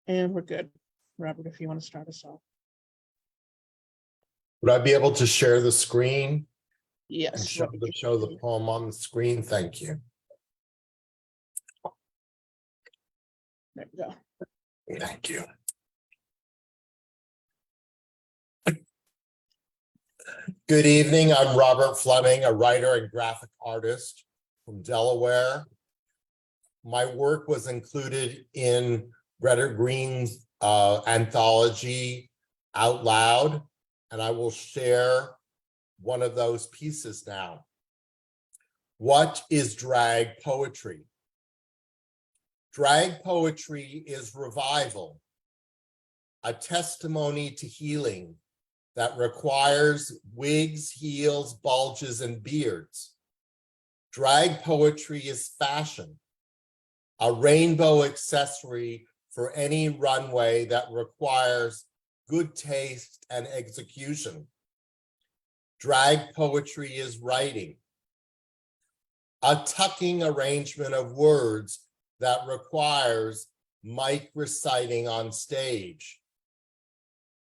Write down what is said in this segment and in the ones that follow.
And we're good. Robert, if you want to start us off. Would I be able to share the screen and Yes. show the poem on the screen? Thank you. There we go. Thank you. Good evening. I'm Robert Fleming, a writer and graphic artist from Delaware. My work was included in Greta Green's anthology Out Loud, and I will share one of those pieces now. What is drag poetry? Drag poetry is revival, a testimony to healing that requires wigs, heels, bulges, and beards. Drag poetry is fashion, a rainbow accessory for any runway that requires good taste and execution. Drag poetry is writing, a tucking arrangement of words that requires mic reciting on stage.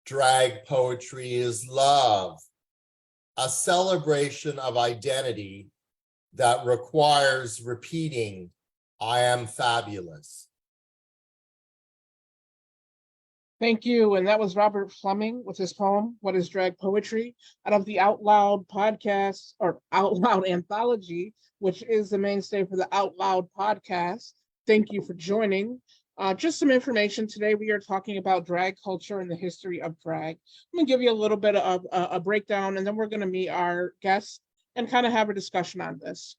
Drag poetry is love, a celebration of identity that requires repeating, I am fabulous. Thank you. And that was Robert Fleming with his poem, What is Drag Poetry? Out of the Out Loud podcast or Out Loud anthology, which is the mainstay for the Out Loud podcast. Thank you for joining. Just some information today. We are talking about drag culture and the history of drag. I'm going to give you a little bit of a breakdown, and then we're going to meet our guests and kind of have a discussion on this.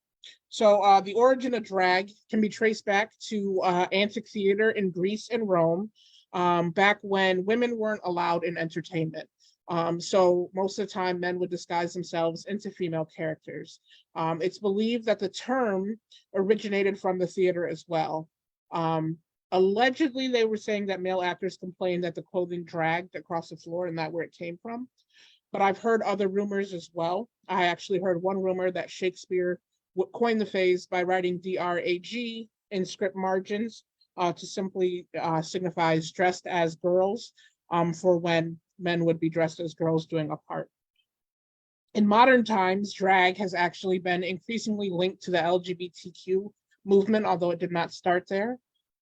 So the origin of drag can be traced back to antic theater in Greece and Rome, back when women weren't allowed in entertainment. So most of the time, men would disguise themselves into female characters. It's believed that the term originated from the theater as well. Allegedly, they were saying that male actors complained that the clothing dragged across the floor and that where it came from. But I've heard other rumors as well. I actually heard one rumor that Shakespeare coined the phrase by writing DRAG in script margins to simply signify dressed as girls for when men would be dressed as girls doing a part. In modern times, drag has actually been increasingly linked to the LGBTQ movement, although it did not start there.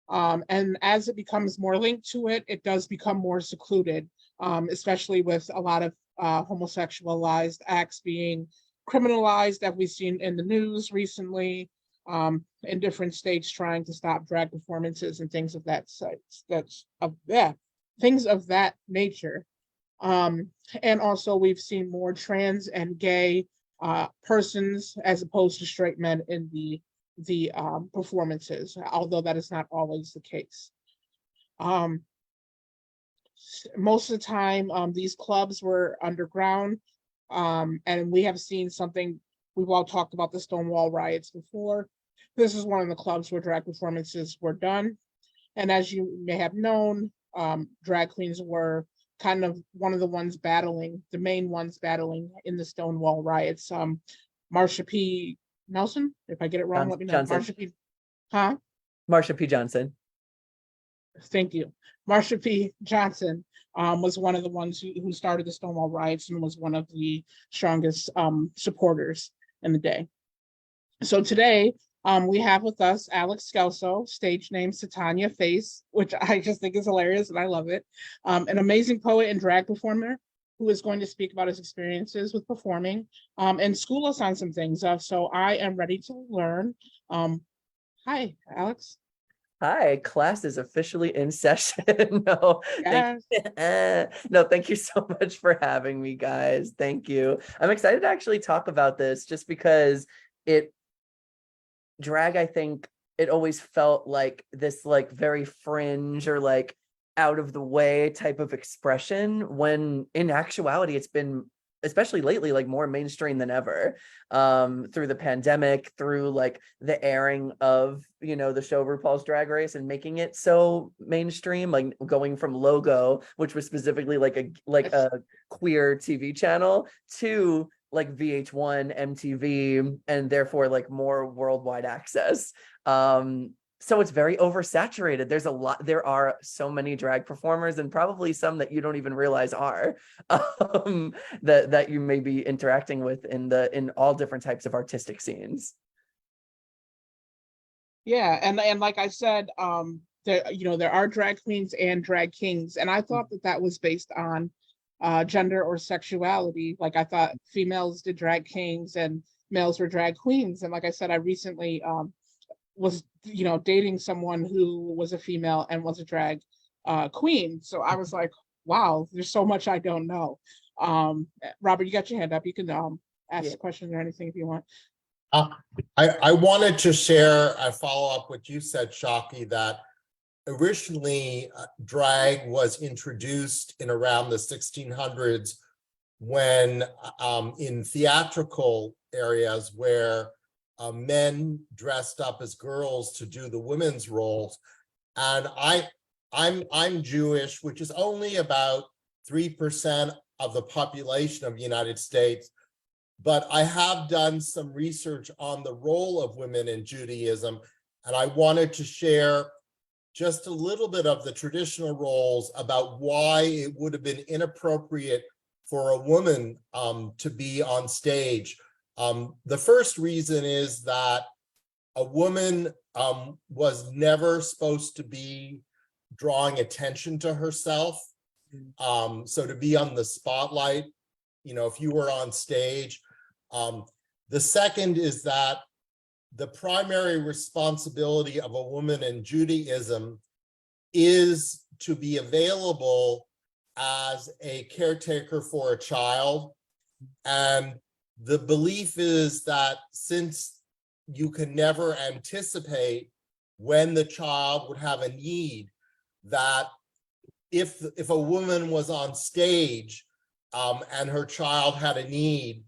And as it becomes more linked to it, it does become more secluded, especially with a lot of homosexualized acts being criminalized that we've seen in the news recently, in different states trying to stop drag performances and things of that things of that nature. And also we've seen more trans and gay persons as opposed to straight men in the performances, although that is not always the case. Most of the time, these clubs were underground, and we have seen something, we've all talked about the Stonewall riots before. This is one of the clubs where drag performances were done. And as you may have known, drag queens were kind of one of the main ones battling in the Stonewall riots. Marsha P. Nelson, if I get it wrong, let me know. Marsha P. Johnson. Thank you. Marsha P. Johnson was one of the ones who started the Stonewall riots and was one of the strongest supporters in the day. So today we have with us Alex Scalzo, stage name Satania Face, which I just think is hilarious and I love it. An amazing poet and drag performer who is going to speak about his experiences with performing and school us on some things. So I am ready to learn. Hi, Alex. Hi, class is officially in session. No, yes. Thank you so much for having me, guys. Thank you. I'm excited to actually talk about this just because drag, I think it always felt like this like very fringe or like out of the way type of expression, when in actuality it's been, especially lately, like more mainstream than ever, through the pandemic, through like the airing of, the show RuPaul's Drag Race and making it so mainstream, like going from Logo, which was specifically like a queer TV channel, to like VH1, MTV, and therefore like more worldwide access. So it's very oversaturated. There are so many drag performers, and probably some that you don't even realize are that you may be interacting with in all different types of artistic scenes. Yeah, and like I said, there are drag queens and drag kings, and I thought that was based on gender or sexuality. Like I thought females did drag kings and males were drag queens, and like I said, I recently was dating someone who was a female and was a drag queen. So I was like, wow, there's so much I don't know. Robert, you got your hand up. You can ask a question or anything if you want. I wanted to share, I follow up what you said, Shaki, that originally drag was introduced in around the 1600s when in theatrical areas where men dressed up as girls to do the women's roles. And I'm Jewish, which is only about 3% of the population of the United States. But I have done some research on the role of women in Judaism, and I wanted to share just a little bit of the traditional roles about why it would have been inappropriate for a woman to be on stage. The first reason is that a woman was never supposed to be drawing attention to herself. So to be on the spotlight, if you were on stage. The second is that the primary responsibility of a woman in Judaism is to be available as a caretaker for a child. And the belief is that since you can never anticipate when the child would have a need, that if a woman was on stage and her child had a need,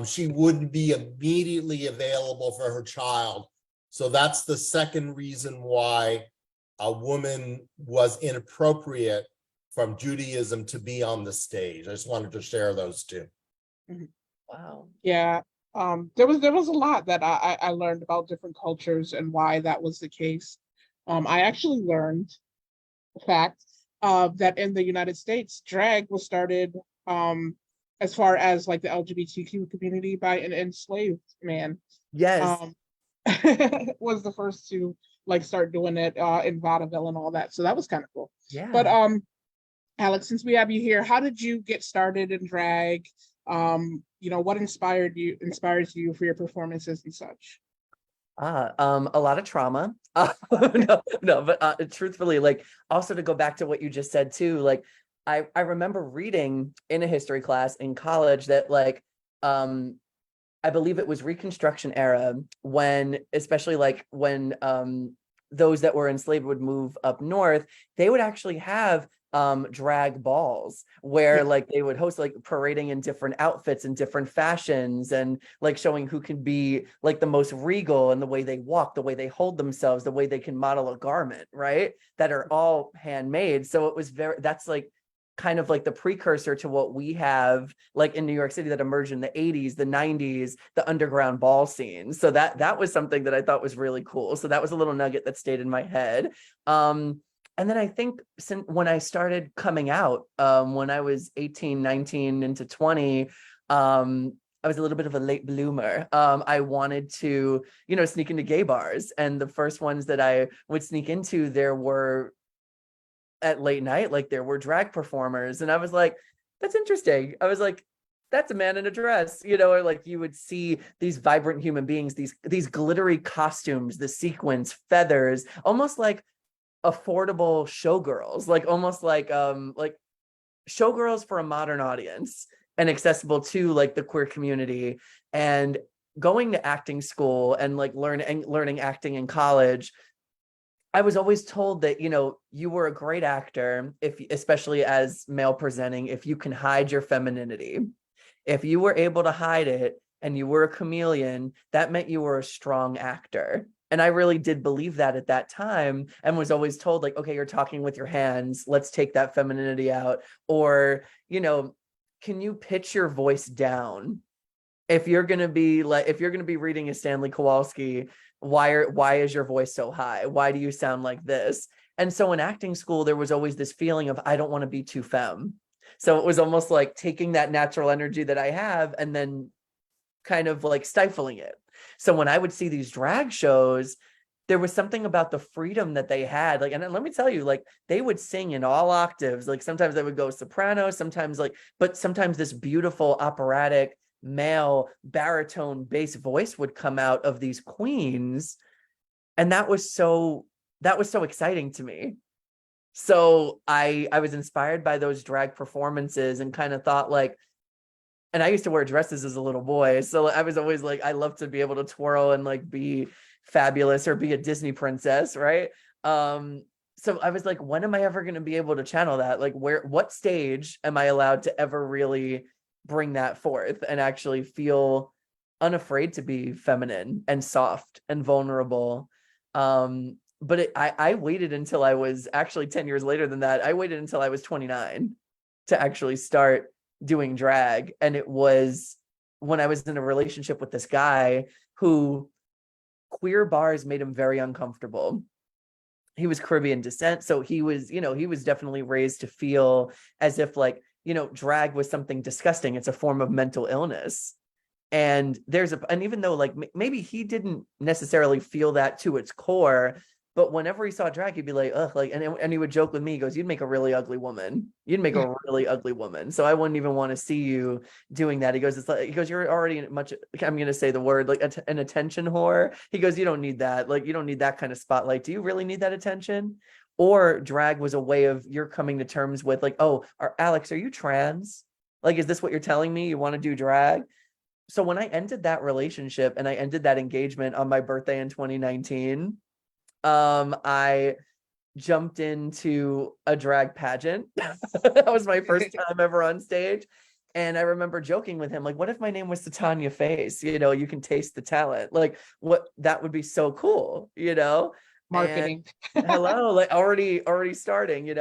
she wouldn't be immediately available for her child. So that's the second reason why a woman was inappropriate from Judaism to be on the stage. I just wanted to share those two. Wow. Yeah. There was a lot that I learned about different cultures and why that was the case. I actually learned the fact that in the United States, drag was started as far as like the LGBTQ community by an enslaved man. Yes. Was the first to like start doing it in vaudeville and all that. So that was kind of cool. Yeah. But Alex, since we have you here, how did you get started in drag? What inspires you for your performances and such? A lot of trauma. But truthfully, like also to go back to what you just said too, like I remember reading in a history class in college that like I believe it was Reconstruction era when, especially like when those that were enslaved would move up north, they would actually have drag balls where like they would host like parading in different outfits and different fashions and like showing who can be like the most regal in the way they walk, the way they hold themselves, the way they can model a garment, right? That are all handmade. So it was that's like kind of like the precursor to what we have like in New York City that emerged in the 80s, the 90s, the underground ball scene. So that was something that I thought was really cool. So that was a little nugget that stayed in my head. And then I think when I started coming out, when I was 18, 19 into 20, I was a little bit of a late bloomer. I wanted to, sneak into gay bars. And the first ones that I would sneak into, there were at late night, like there were drag performers. And I was like, that's interesting. I was like, that's a man in a dress, or like you would see these vibrant human beings, these glittery costumes, the sequins, feathers, almost like affordable showgirls, like almost like showgirls for a modern audience and accessible to like the queer community. And going to acting school and like learning acting in college, I was always told that, you were a great actor, especially as male presenting, if you can hide your femininity. If you were able to hide it and you were a chameleon, that meant you were a strong actor. And I really did believe that at that time and was always told like, okay, you're talking with your hands. Let's take that femininity out. Or, can you pitch your voice down if you're gonna be reading a Stanley Kowalski, why is your voice so high? Why do you sound like this? And so in acting school, there was always this feeling of, I don't want to be too femme. So it was almost like taking that natural energy that I have and then kind of like stifling it. So when I would see these drag shows, there was something about the freedom that they had. Like, and let me tell you, like, they would sing in all octaves. Like sometimes they would go soprano, sometimes but sometimes this beautiful operatic male baritone bass voice would come out of these queens. And that was so exciting to me. So I was inspired by those drag performances and kind of thought like, and I used to wear dresses as a little boy. So I was always like, I love to be able to twirl and like be fabulous or be a Disney princess. Right. So I was like, when am I ever going to be able to channel that? Like what stage am I allowed to ever really bring that forth and actually feel unafraid to be feminine and soft and vulnerable? But I waited until I was actually 10 years later than that. I waited until I was 29 to actually start doing drag. And it was when I was in a relationship with this guy who queer bars made him very uncomfortable. He was Caribbean descent. So he was definitely raised to feel as if like, drag was something disgusting. It's a form of mental illness. And and even though like maybe he didn't necessarily feel that to its core, but whenever he saw drag, he'd be like, ugh, like, and he would joke with me, he goes, you'd make a really ugly woman. You'd make a really ugly woman. So I wouldn't even want to see you doing that. He goes, you're already I'm going to say the word, like an attention whore. He goes, you don't need that. Like, you don't need that kind of spotlight. Do you really need that attention? Or drag was a way of you're coming to terms with like, oh, Alex, are you trans? Like, is this what you're telling me? You want to do drag? So when I ended that relationship and I ended that engagement on my birthday in 2019, I jumped into a drag pageant. That was my first time ever on stage. And I remember joking with him, like, what if my name was Titania Face? You can taste the talent. Like, what, that would be so cool, Marketing. Hello, like already starting,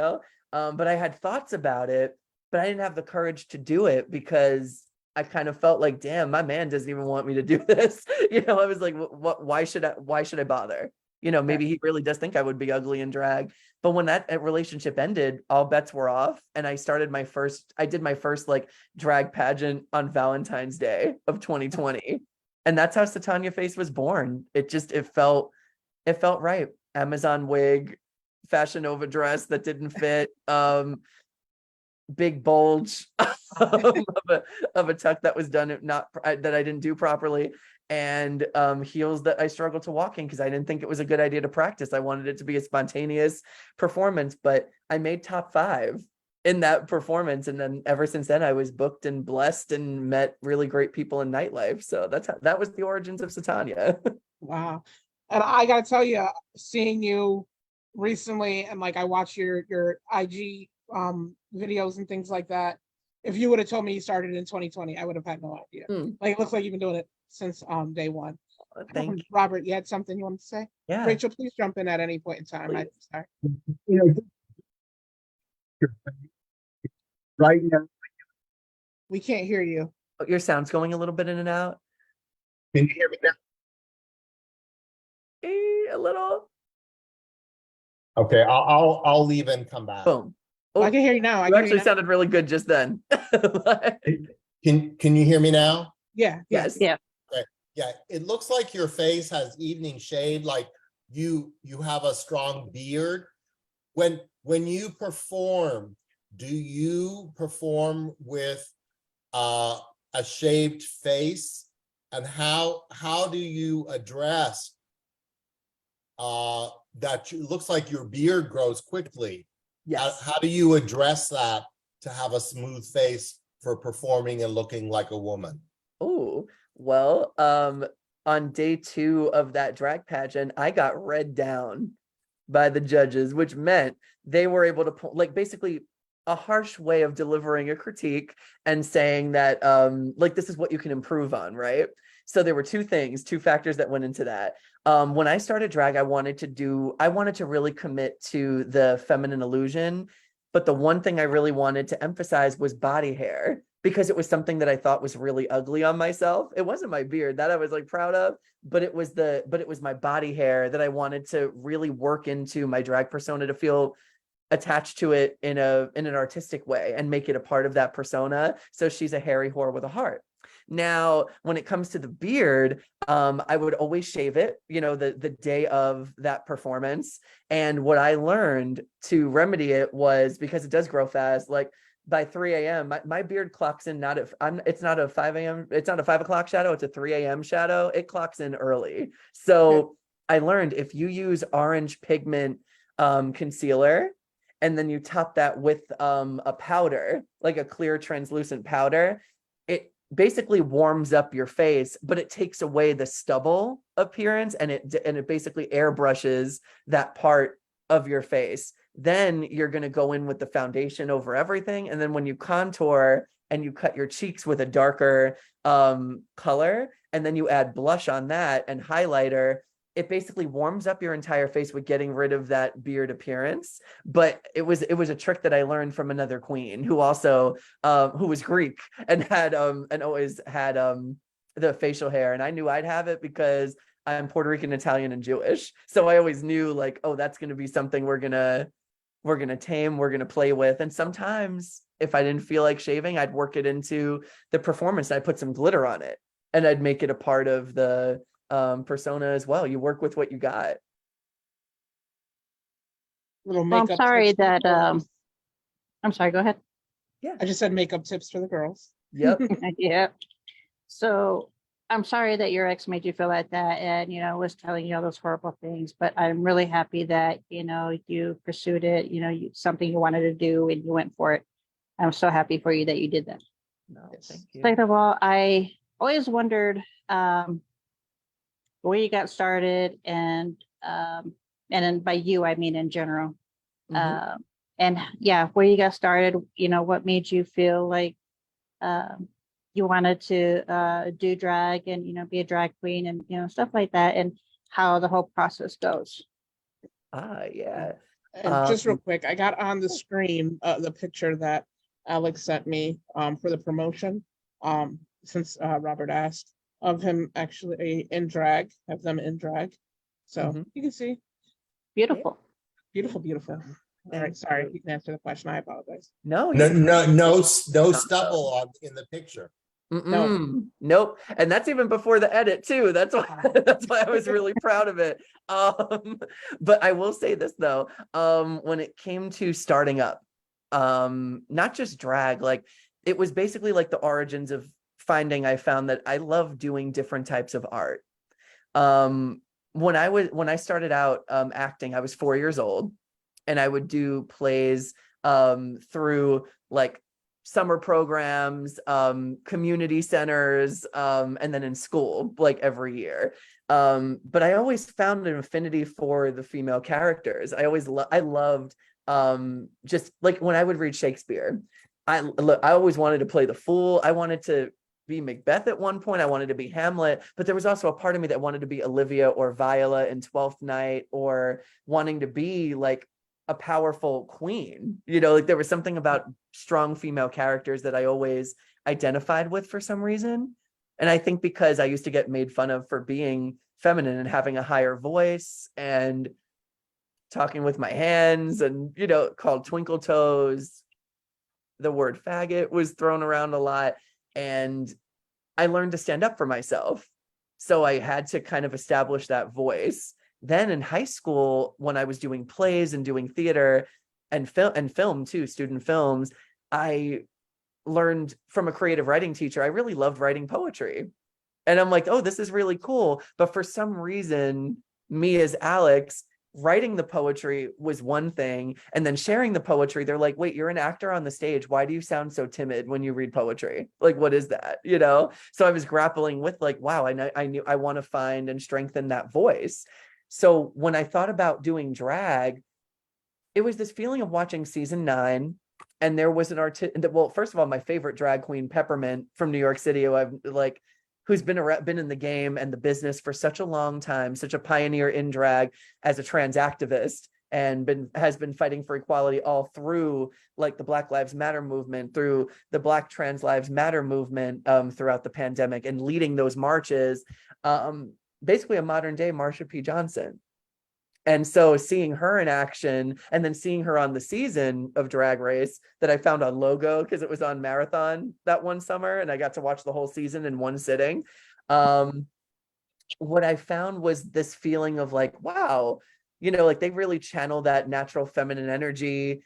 but I had thoughts about it, but I didn't have the courage to do it because I kind of felt like, damn, my man doesn't even want me to do this. I was like, what, why should I bother? Maybe he really does think I would be ugly in drag. But when that relationship ended, all bets were off. And I did my first like drag pageant on Valentine's Day of 2020. And that's how Titania Face was born. It felt right. Amazon wig, Fashion Nova dress that didn't fit, big bulge of a tuck that was done that I didn't do properly, and heels that I struggled to walk in because I didn't think it was a good idea to practice. I wanted it to be a spontaneous performance, but I made top 5 in that performance, and then ever since then I was booked and blessed and met really great people in nightlife. So that was the origins of Titania. Wow. And I gotta tell you, seeing you recently and like I watch your IG videos and things like that. If you would have told me you started in 2020, I would have had no idea. Like, it looks like you've been doing it since day one. Thank you. Robert, you had something you wanted to say? Yeah. Rachel, please jump in at any point in time. I'm sorry. Right now, We can't hear you. Oh, your sound's going a little bit in and out. can you hear me now? A little. Okay, I'll leave and come back. Boom. Oh, I can hear you now. You actually sounded really good just then. Can you hear me now? Yeah. Yes. Yeah. Yeah, it looks like your face has evening shade, like you have a strong beard. When you perform, do you perform with a shaved face? And how do you address that looks like your beard grows quickly? Yes. How do you address that to have a smooth face for performing and looking like a woman? Oh, well, on day 2 of that drag pageant, I got read down by the judges, which meant they were able to like basically a harsh way of delivering a critique and saying that like this is what you can improve on, right? So there were 2 factors that went into that. When I started drag, I wanted to really commit to the feminine illusion, but the one thing I really wanted to emphasize was body hair. because it was something that I thought was really ugly on myself. It wasn't my beard that I was like proud of, but it was my body hair that I wanted to really work into my drag persona to feel attached to it in an artistic way and make it a part of that persona. So she's a hairy whore with a heart. Now, when it comes to the beard, I would always shave it, the day of that performance. And what I learned to remedy it was, because it does grow fast, like by 3 a.m., my beard clocks in it's not a 5 a.m., it's not a 5 o'clock shadow, it's a 3 a.m. shadow. It clocks in early. So I learned if you use orange pigment concealer, and then you top that with a powder, like a clear translucent powder, it basically warms up your face, but it takes away the stubble appearance, and it basically airbrushes that part of your face. Then you're going to go in with the foundation over everything. And then when you contour and you cut your cheeks with a darker color, and then you add blush on that and highlighter, it basically warms up your entire face with getting rid of that beard appearance. But it was a trick that I learned from another queen who also who was Greek and had and always had the facial hair, and I knew I'd have it because I'm Puerto Rican, Italian, and Jewish. So I always knew, like, oh, that's going to be something we're gonna tame, we're gonna play with. And sometimes if I didn't feel like shaving, I'd work it into the performance. I'd put some glitter on it and I'd make it a part of the persona as well. You work with what you got. Little Well, I'm makeup sorry tips for the that, girls. I'm sorry, go ahead. I just said makeup tips for the girls. Yep. Yeah. So I'm sorry that your ex made you feel like that and, was telling you all those horrible things, but I'm really happy that, you pursued it, something you wanted to do and you went for it. I'm so happy for you that you did that. No, thank you. Second of all, I always wondered where you got started and then by you, I mean in general. Mhm. And yeah, where you got started, what made you feel like you wanted to do drag and, be a drag queen and, stuff like that, and how the whole process goes. Yeah. And just real quick, I got on the screen the picture that Alex sent me for the promotion. Since Robert asked, of him actually in drag, have them in drag. So you can see. Beautiful. Beautiful, beautiful. All right, sorry, you can answer the question. I apologize. No, No stubble in the picture. No. Nope. And that's even before the edit too. That's why I was really proud of it. But I will say this though, when it came to starting up, not just drag, like it was basically like the origins of I found that I love doing different types of art. When I started out acting, I was 4 years old, and I would do plays through like summer programs, community centers, and then in school, like every year. But I always found an affinity for the female characters. I loved just like when I would read Shakespeare, I always wanted to play the fool. I wanted to be Macbeth at one point. I wanted to be Hamlet, but there was also a part of me that wanted to be Olivia or Viola in Twelfth Night, or wanting to be like a powerful queen. Like there was something about strong female characters that I always identified with for some reason. And I think because I used to get made fun of for being feminine and having a higher voice and talking with my hands and, called twinkle toes. The word faggot was thrown around a lot. And I learned to stand up for myself. So I had to kind of establish that voice. Then in high school, when I was doing plays and doing theater and film too, student films, I learned from a creative writing teacher, I really loved writing poetry. And I'm like, oh, this is really cool. But for some reason, me as Alex, writing the poetry was one thing, and then sharing the poetry, they're like, wait, you're an actor on the stage, why do you sound so timid when you read poetry? Like, what is that? So I was grappling with like, wow, I knew I want to find and strengthen that voice. So when I thought about doing drag, it was this feeling of watching season 9, and there was an artist. Well, first of all, my favorite drag queen, Peppermint from New York City, who's been in the game and the business for such a long time, such a pioneer in drag as a trans activist. and has been fighting for equality all through like the Black Lives Matter movement, through the Black Trans Lives Matter movement throughout the pandemic, and leading those marches. Basically a modern day Marsha P. Johnson. And so seeing her in action, and then seeing her on the season of Drag Race that I found on Logo because it was on Marathon that one summer, and I got to watch the whole season in one sitting. What I found was this feeling of like, wow, you know, like they really channel that natural feminine energy.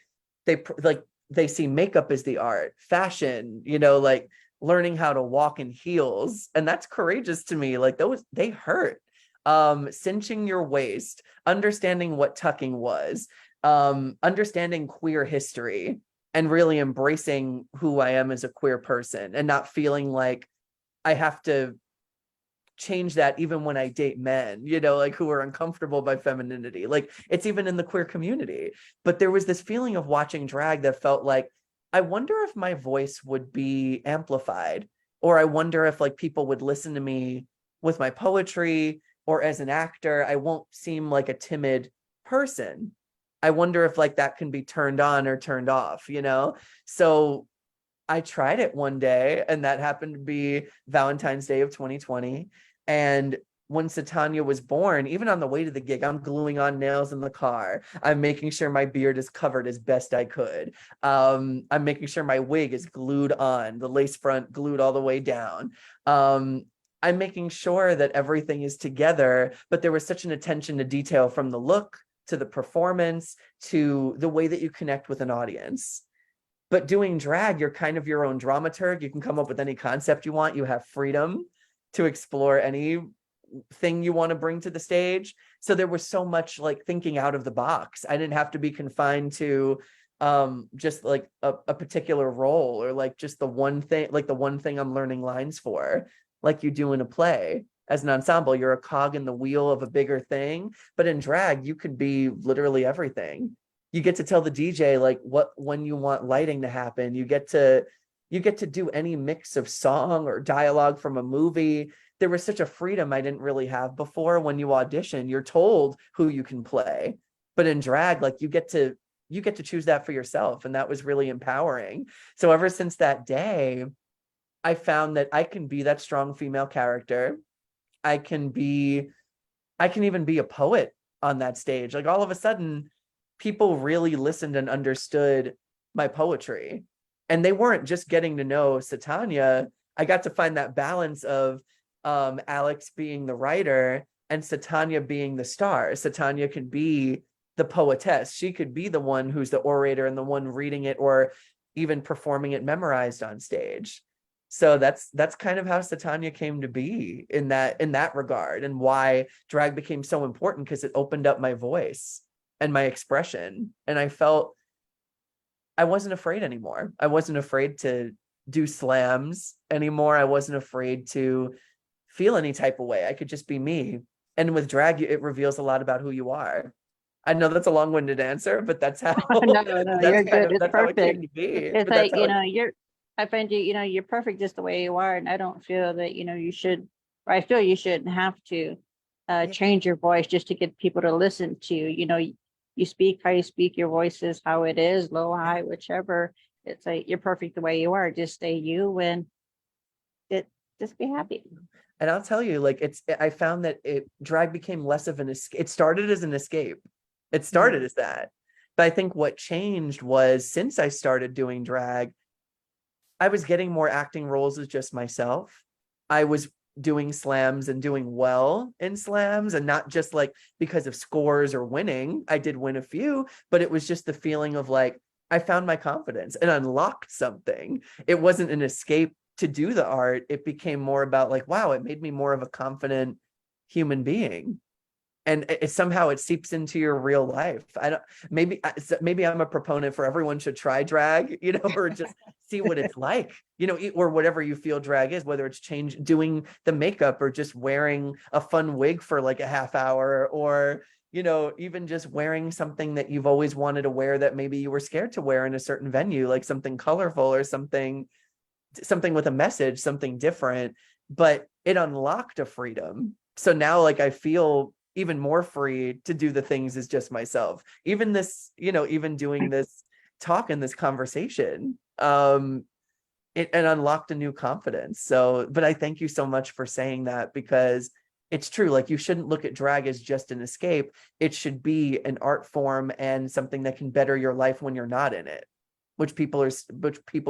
They see makeup as the art, fashion, you know, like learning how to walk in heels. And that's courageous to me. Like they hurt. Cinching your waist, understanding what tucking was, understanding queer history, and really embracing who I am as a queer person, and not feeling like I have to change that even when I date men, you know, like who are uncomfortable by femininity. Like it's even in the queer community. But there was this feeling of watching drag that felt like, I wonder if my voice would be amplified, or I wonder if like people would listen to me with my poetry, or as an actor, I won't seem like a timid person. I wonder if like that can be turned on or turned off, you know? So I tried it one day, and that happened to be Valentine's Day of 2020. And when Satanya was born, even on the way to the gig, I'm gluing on nails in the car. I'm making sure my beard is covered as best I could. I'm making sure my wig is glued on, the lace front glued all the way down. I'm making sure that everything is together, but there was such an attention to detail, from the look to the performance to the way that you connect with an audience. But doing drag, you're kind of your own dramaturg. You can come up with any concept you want. You have freedom to explore anything you want to bring to the stage. So there was so much like thinking out of the box. I didn't have to be confined to just like a particular role, or like just the one thing I'm learning lines for, like you do in a play. As an ensemble, you're a cog in the wheel of a bigger thing. But in drag, you could be literally everything. You get to tell the DJ like when you want lighting to happen. You get to do any mix of song or dialogue from a movie. There was such a freedom I didn't really have before. When you audition, you're told who you can play. But in drag, like you get to choose that for yourself. And that was really empowering. So ever since that day, I found that I can be that strong female character. I can even be a poet on that stage. Like all of a sudden, people really listened and understood my poetry. And they weren't just getting to know Satanya. I got to find that balance of Alex being the writer and Satanya being the star. Satanya could be the poetess. She could be the one who's the orator and the one reading it, or even performing it memorized on stage. So that's kind of how Satanya came to be in that regard, and why drag became so important, because it opened up my voice and my expression. And I felt I wasn't afraid anymore. I wasn't afraid to do slams anymore. I wasn't afraid to feel any type of way. I could just be me. And with drag, it reveals a lot about who you are. I know that's a long-winded answer, but that's how No, that's you're good. It's that's how it came perfect. to be. It's But like, that's how I find you're perfect just the way you are. And I don't feel that, you should, or I feel you shouldn't have to change your voice just to get people to listen to you. You speak how you speak, your voice is how it is, low, high, whichever. It's like, you're perfect the way you are. Just stay you, and just be happy. And I'll tell you, like, I found that drag became less of an escape. It started as an escape. It started as that. But I think what changed was, since I started doing drag, I was getting more acting roles as just myself. I was doing slams and doing well in slams, and not just like because of scores or winning. I did win a few, but it was just the feeling of like, I found my confidence and unlocked something. It wasn't an escape to do the art. It became more about like, wow, it made me more of a confident human being. And somehow it seeps into your real life. Maybe I'm a proponent for everyone should try drag, or just see what it's like, or whatever you feel drag is, whether it's doing the makeup, or just wearing a fun wig for like a half hour, or, even just wearing something that you've always wanted to wear that maybe you were scared to wear in a certain venue, like something colorful or something with a message, something different. But it unlocked a freedom. So now, like, I feel even more free to do the things as just myself. Even this, even doing this talk and this conversation, it unlocked a new confidence. So, but I thank you so much for saying that, because it's true. Like, you shouldn't look at drag as just an escape. It should be an art form and something that can better your life when you're not in it, which people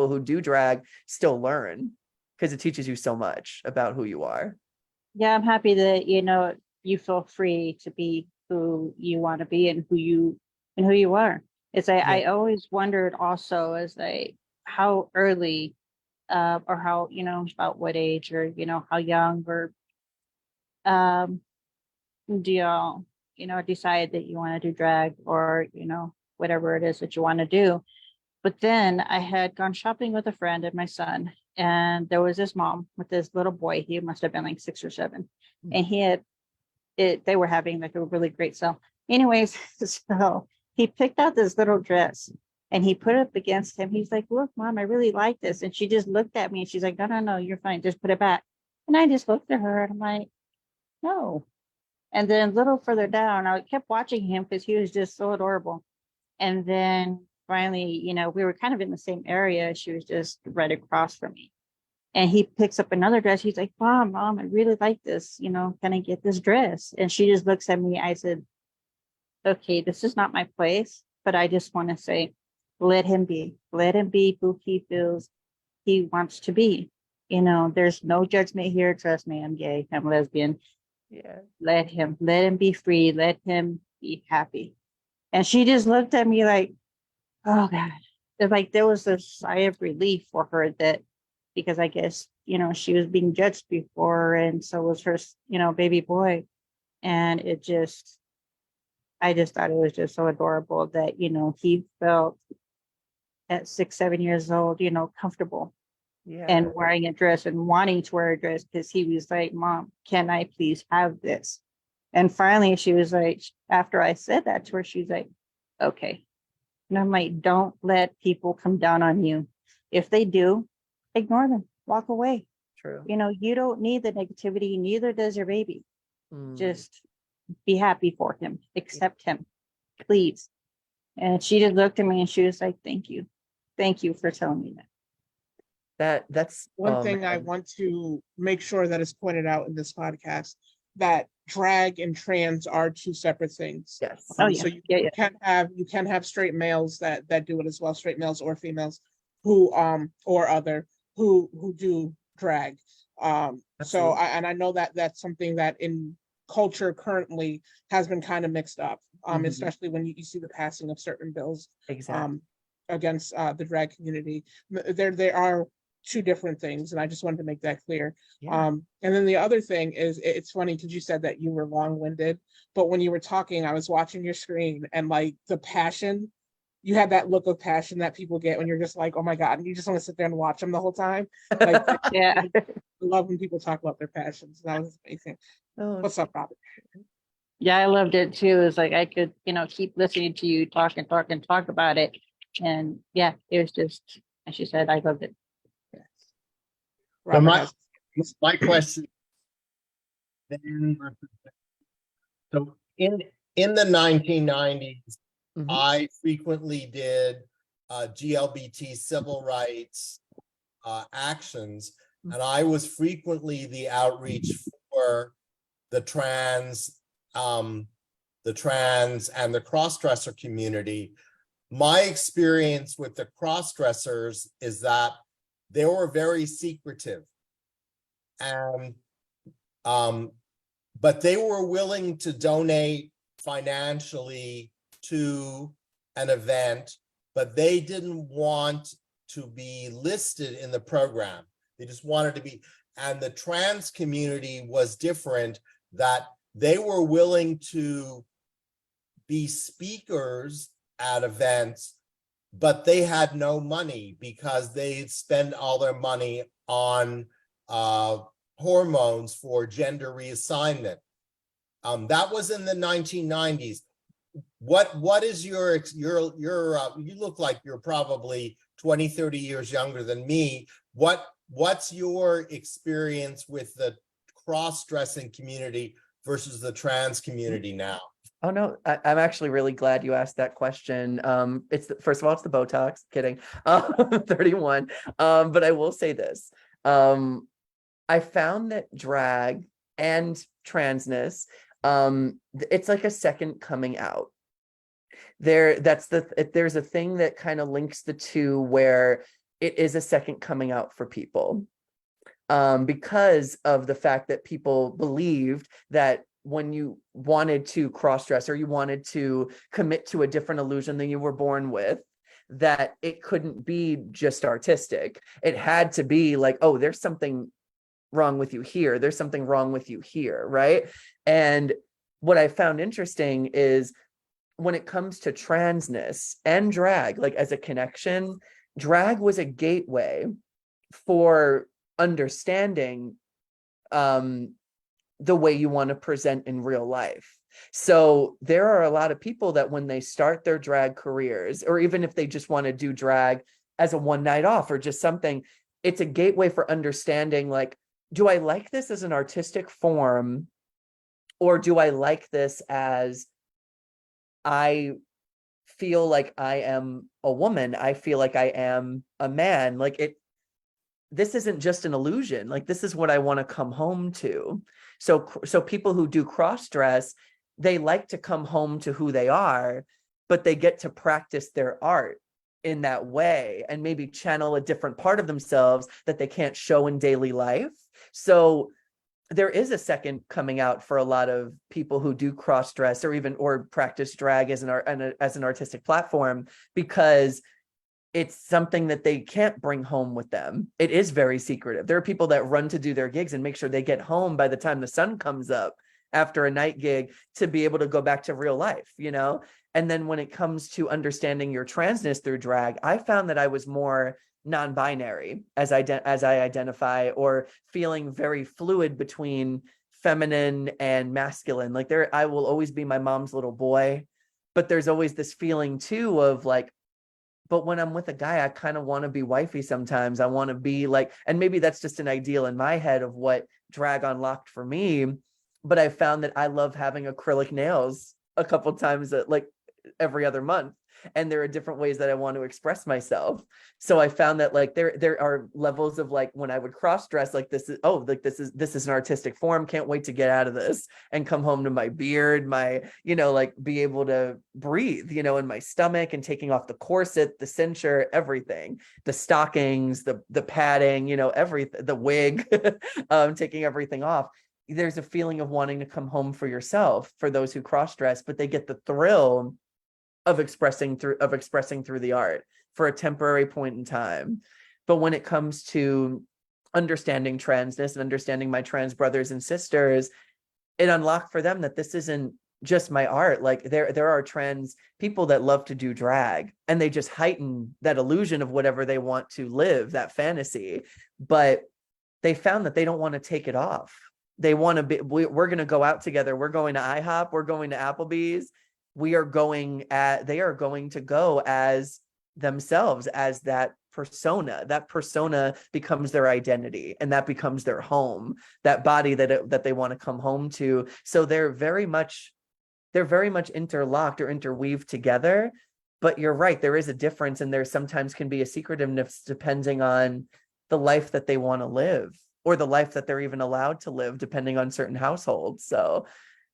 who do drag still learn, because it teaches you so much about who you are. Yeah, I'm happy that, you feel free to be who you want to be and who you are. I always wondered also, as how early, or how, about what age, or, how young, or do y'all, decide that you want to do drag, or, whatever it is that you want to do. But then I had gone shopping with a friend and my son, and there was this mom with this little boy. He must have been like 6 or 7, and they were having like a really great sale. Anyways, so he picked out this little dress and he put it up against him. He's like, "Look, Mom, I really like this." And she just looked at me and she's like, "No, no, no, you're fine. Just put it back." And I just looked at her and I'm like, "No." And then a little further down, I kept watching him because he was just so adorable. And then finally, we were kind of in the same area. She was just right across from me. And he picks up another dress. He's like, Mom, I really like this. Can I get this dress? And she just looks at me. I said, "Okay, this is not my place, but I just want to say, let him be. Let him be who he feels he wants to be. There's no judgment here. Trust me, I'm gay. I'm lesbian. Yeah. Let him be free. Let him be happy." And she just looked at me like, oh God. It's like there was a sigh of relief for her, that because I guess, she was being judged before, and so was her, baby boy. And I just thought it was just so adorable that, he felt at 6, 7 years old, comfortable and wearing a dress and wanting to wear a dress, because he was like, "Mom, can I please have this?" And finally she was like, after I said that to her, she's like, "Okay." And I'm like, don't let people come down on you. If they do, ignore them, walk away. True. You don't need the negativity, neither does your baby. Just be happy for him, accept him, please. And she just looked at me and she was like, "Thank you. Thank you for telling me that." That's One thing I want to make sure that is pointed out in this podcast, that drag and trans are 2 separate things. Yes. Oh, yeah. So you Yeah. can have straight males that do it as well, straight males or females who or other who do drag. So Absolutely. I know that that's something that in culture currently has been kind of mixed up, Mhm. especially when you see the passing of certain bills Exactly. against the drag community. There are 2 different things, and I just wanted to make that clear. Yeah. And then the other thing is, it's funny because you said that you were long-winded, but when you were talking, I was watching your screen, and like the passion, you had that look of passion that people get when you're just like, oh my God, and you just want to sit there and watch them the whole time. Like, Yeah. I love when people talk about their passions. That was amazing. Oh, What's up, Robert? Yeah, I loved it too. It's like I could, keep listening to you talk and talk and talk about it. And yeah, it was just, as she said, I loved it. Yes. So Robert my, has- my question. So in the 1990s, Mhm. I frequently did GLBT civil rights actions, and I was frequently the outreach for the trans and the cross-dresser community. My experience with the cross-dressers is that they were very secretive, and but they were willing to donate financially to an event, but they didn't want to be listed in the program. They just wanted to be, and the trans community was different, that they were willing to be speakers at events, but they had no money because they spend all their money on hormones for gender reassignment. That was in the 1990s. What is your you look like you're probably 20, 30 years younger than me. What's your experience with the cross-dressing community versus the trans community now? Oh no, I'm actually really glad you asked that question. First of all, it's the Botox. Kidding. 31. But I will say this. I found that drag and transness, it's like a second coming out. There's a thing that kind of links the two where it is a second coming out for people. Because of the fact that people believed that when you wanted to cross-dress or you wanted to commit to a different illusion than you were born with, that it couldn't be just artistic. It had to be like, oh, there's something wrong with you here. There's something wrong with you here, right? And what I found interesting is when it comes to transness and drag, like as a connection, drag was a gateway for understanding the way you want to present in real life. So there are a lot of people that when they start their drag careers, or even if they just want to do drag as a one night off or just something, it's a gateway for understanding, like, do I like this as an artistic form, or do I like this as I feel like I am a woman, I feel like I am a man, like this isn't just an illusion, like this is what I want to come home to. So people who do cross dress, they like to come home to who they are, but they get to practice their art in that way and maybe channel a different part of themselves that they can't show in daily life. So there is a second coming out for a lot of people who do cross dress or practice drag as an artistic platform, because it's something that they can't bring home with them. It is very secretive. There are people that run to do their gigs and make sure they get home by the time the sun comes up after a night gig to be able to go back to real life, you know? And then when it comes to understanding your transness through drag, I found that I was more non-binary as I identify, or feeling very fluid between feminine and masculine. Like I will always be my mom's little boy, but there's always this feeling too of like, but when I'm with a guy, I kind of want to be wifey sometimes. I want to be like, and maybe that's just an ideal in my head of what drag unlocked for me. But I found that I love having acrylic nails a couple times, like every other month. And there are different ways that I want to express myself. So I found that like there are levels of like when I would cross dress, like this is an artistic form. Can't wait to get out of this and come home to my beard, my, like be able to breathe, in my stomach, and taking off the corset, the cincher, everything, the stockings, the padding, everything, the wig, taking everything off. There's a feeling of wanting to come home for yourself for those who cross dress, but they get the thrill of expressing through the art for a temporary point in time. But when it comes to understanding transness and understanding my trans brothers and sisters, it unlocked for them that this isn't just my art. Like there are trans people that love to do drag, and they just heighten that illusion of whatever they want to live, that fantasy. But they found that they don't want to take it off. They want to be, we're going to go out together. We're going to IHOP. We're going to Applebee's. They are going to go as themselves, as that persona becomes their identity, and that becomes their home, that body that they want to come home to. So they're very much interlocked or interweaved together. But you're right, there is a difference, and there sometimes can be a secretiveness depending on the life that they want to live, or the life that they're even allowed to live, depending on certain households. So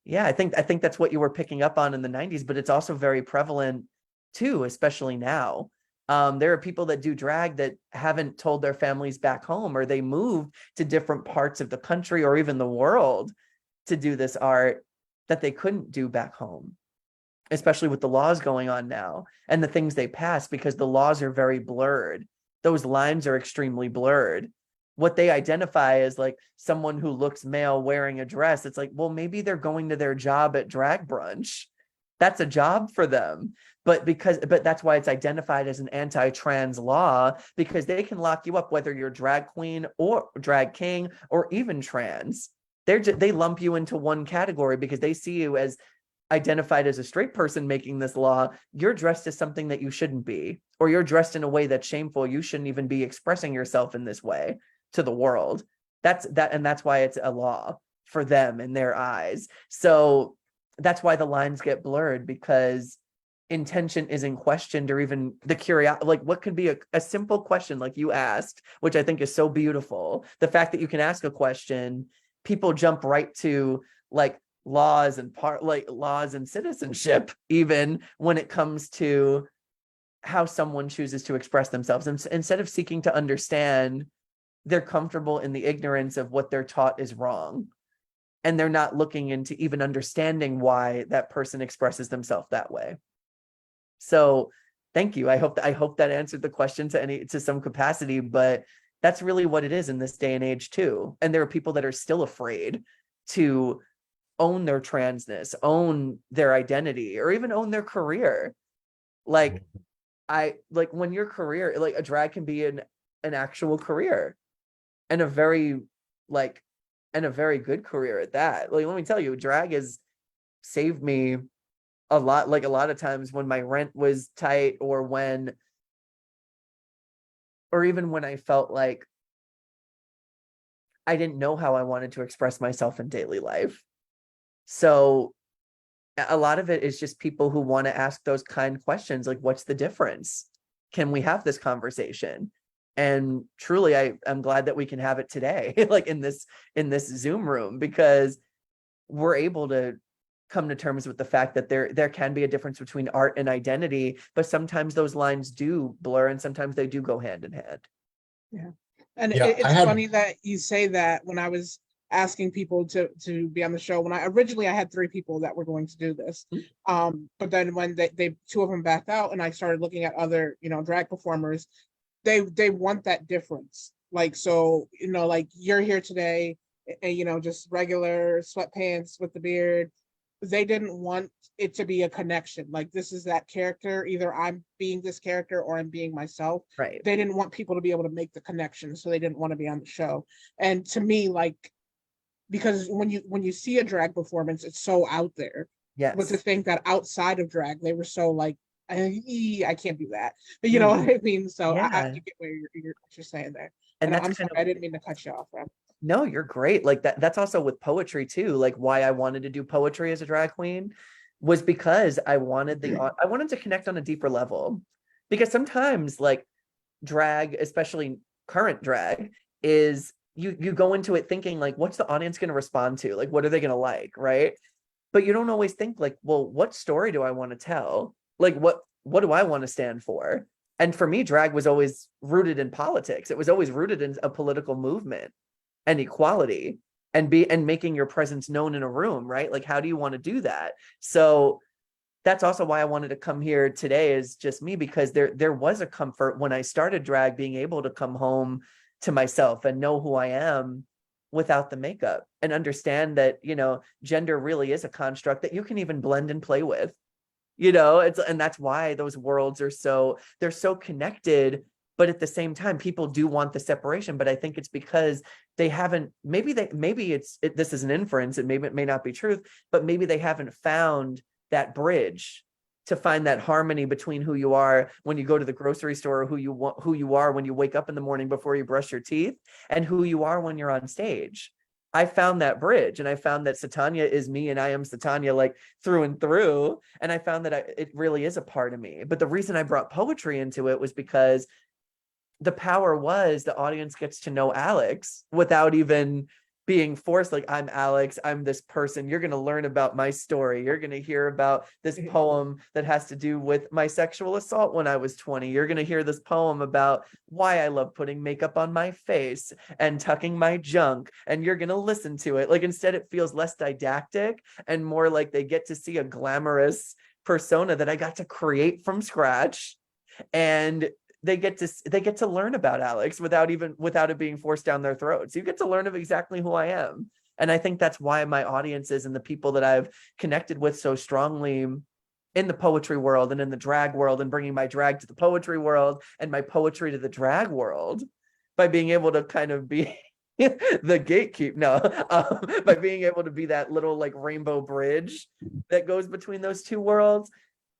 yeah, I think that's what you were picking up on in the 90s, but it's also very prevalent too, especially now. There are people that do drag that haven't told their families back home, or they moved to different parts of the country or even the world to do this art that they couldn't do back home, especially with the laws going on now and the things they pass, because the laws are very blurred. Those lines are extremely blurred. What they identify as like someone who looks male wearing a dress, it's like, well, maybe they're going to their job at drag brunch. That's a job for them. But that's why it's identified as an anti-trans law, because they can lock you up whether you're drag queen or drag king or even trans. They lump you into one category because they see you as identified as a straight person making this law. You're dressed as something that you shouldn't be, or you're dressed in a way that's shameful. You shouldn't even be expressing yourself in this way to the world. That's why it's a law for them in their eyes. So that's why the lines get blurred, because intention isn't questioned, or even the curiosity. Like, what could be a simple question like you asked, which I think is so beautiful. The fact that you can ask a question, people jump right to like laws and citizenship, even when it comes to how someone chooses to express themselves. And instead of seeking to understand, they're comfortable in the ignorance of what they're taught is wrong. And they're not looking into even understanding why that person expresses themselves that way. So thank you. I hope that answered the question to some capacity, but that's really what it is in this day and age too. And there are people that are still afraid to own their transness, own their identity, or even own their career. Like when your career, like a drag can be an actual career, and a very good career at that. Like, let me tell you, drag has saved me a lot. Like, a lot of times when my rent was tight, or even when I felt like I didn't know how I wanted to express myself in daily life. So a lot of it is just people who want to ask those kind questions, like, what's the difference? Can we have this conversation? And truly, I'm glad that we can have it today, like in this Zoom room, because we're able to come to terms with the fact that there can be a difference between art and identity, but sometimes those lines do blur, and sometimes they do go hand in hand. Yeah. And Yeah, it's funny that you say that. When I was asking people to be on the show, when I had 3 people that were going to do this, but then when they 2 of them backed out, and I started looking at other drag performers, they want that difference. Like, so like, you're here today and just regular sweatpants with the beard. They didn't want it to be a connection. Like, this is that character. Either I'm being this character or I'm being myself. Right. They didn't want people to be able to make the connection, so they didn't want to be on the show. And to me, like, because when you see a drag performance, it's so out there. Yes. But to think that outside of drag, they were so like, I can't do that. But you know what I mean? So Yeah. I get what you're saying there. And I'm sorry, I didn't mean to cut you off, Rob. No, you're great. Like that's also with poetry too. Like, why I wanted to do poetry as a drag queen was because I wanted to connect on a deeper level. Because sometimes, like, drag, especially current drag, is you go into it thinking like, what's the audience going to respond to? Like, what are they going to like, right? But you don't always think like, well, what story do I want to tell? Like, what do I want to stand for? And for me, drag was always rooted in politics. It was always rooted in a political movement and equality, and making your presence known in a room, right? Like, how do you want to do that? So that's also why I wanted to come here today, is just me, because there was a comfort when I started drag, being able to come home to myself and know who I am without the makeup, and understand that, gender really is a construct that you can even blend and play with. And that's why those worlds they're so connected. But at the same time, people do want the separation. But I think it's because they haven't, this is an inference, and maybe it may not be truth, but maybe they haven't found that bridge to find that harmony between who you are when you go to the grocery store, or who you are when you wake up in the morning before you brush your teeth, and who you are when you're on stage. I found that bridge, and I found that Satanya is me and I am Satanya, like, through and through. And I found that it really is a part of me. But the reason I brought poetry into it was because the power was the audience gets to know Alex without even being forced. Like, I'm Alex, I'm this person. You're going to learn about my story. You're going to hear about this poem that has to do with my sexual assault when I was 20. You're going to hear this poem about why I love putting makeup on my face and tucking my junk. And you're going to listen to it. Like, instead, it feels less didactic and more like they get to see a glamorous persona that I got to create from scratch. And they get to learn about Alex without it being forced down their throats. You get to learn of exactly who I am. And I think that's why my audiences and the people that I've connected with so strongly in the poetry world and in the drag world, and bringing my drag to the poetry world and my poetry to the drag world, by being able to kind of be the gatekeep, by being able to be that little, like, rainbow bridge that goes between those two worlds.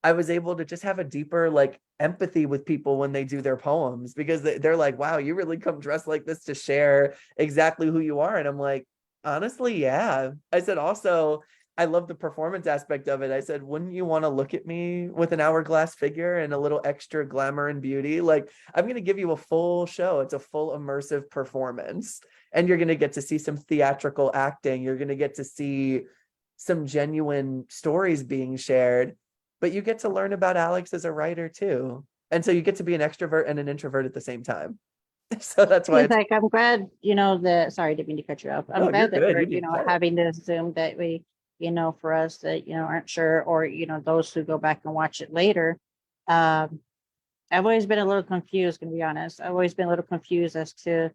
I was able to just have a deeper, like, empathy with people when they do their poems, because they're like, wow, you really come dressed like this to share exactly who you are. And I'm like, Honestly, yeah. I said also, I love the performance aspect of it. I said, wouldn't you want to look at me with an hourglass figure and a little extra glamour and beauty? Like, I'm going to give you a full show. It's a full immersive performance. And you're going to get to see some theatrical acting. You're going to get to see some genuine stories being shared, but you get to learn about Alex as a writer too. And so you get to be an extrovert and an introvert at the same time. So that's why It's like, I'm glad, that, sorry, didn't mean to cut you off. I'm no, you're glad that good. we're, You did great. having this Zoom that we, for us that, aren't sure, or, those who go back and watch it later. I've always been a little confused, gonna be honest. I've always been a little confused as to,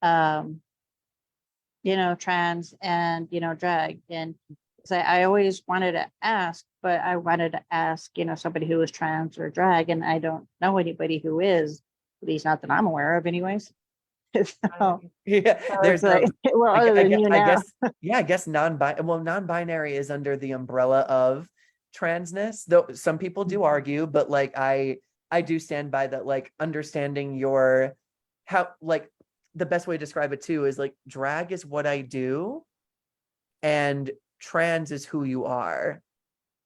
um, trans and, drag. And so I always wanted to ask, but I wanted to ask, somebody who is trans or drag, and I don't know anybody who is, at least not that I'm aware of anyways. So, Yeah, I there's was like, well, other than you I now. guess, yeah, I guess non-binary is under the umbrella of transness, though some people do argue, but like I do stand by that, like understanding your how, like the best way to describe it too is like drag is what I do and trans is who you are.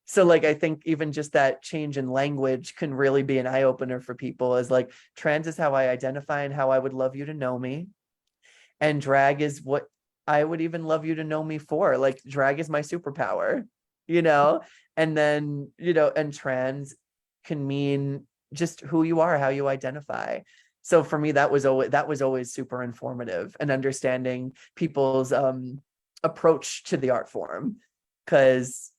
So like I think even just that change in language can really be an eye-opener for people, as like trans is how I identify and how I would love you to know me. And drag is what I would even love you to know me for. Like drag is my superpower, and then, and trans can mean just who you are, how you identify. So for me, that was always super informative, and understanding people's approach to the art form, because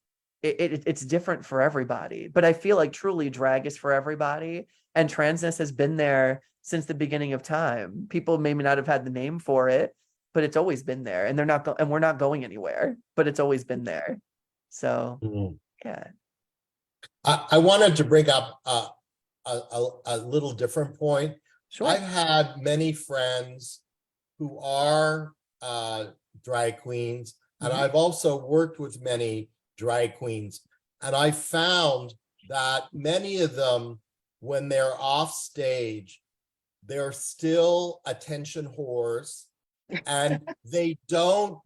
it's different for everybody. But I feel like truly drag is for everybody, and transness has been there since the beginning of time. People maybe not have had the name for it, but it's always been there, and we're not going anywhere, but it's always been there. So yeah. I wanted to bring up a little different point. Sure. I've had many friends who are drag queens, and I've also worked with many drag queens, and I found that many of them, when they're off stage, they're still attention whores, and they don't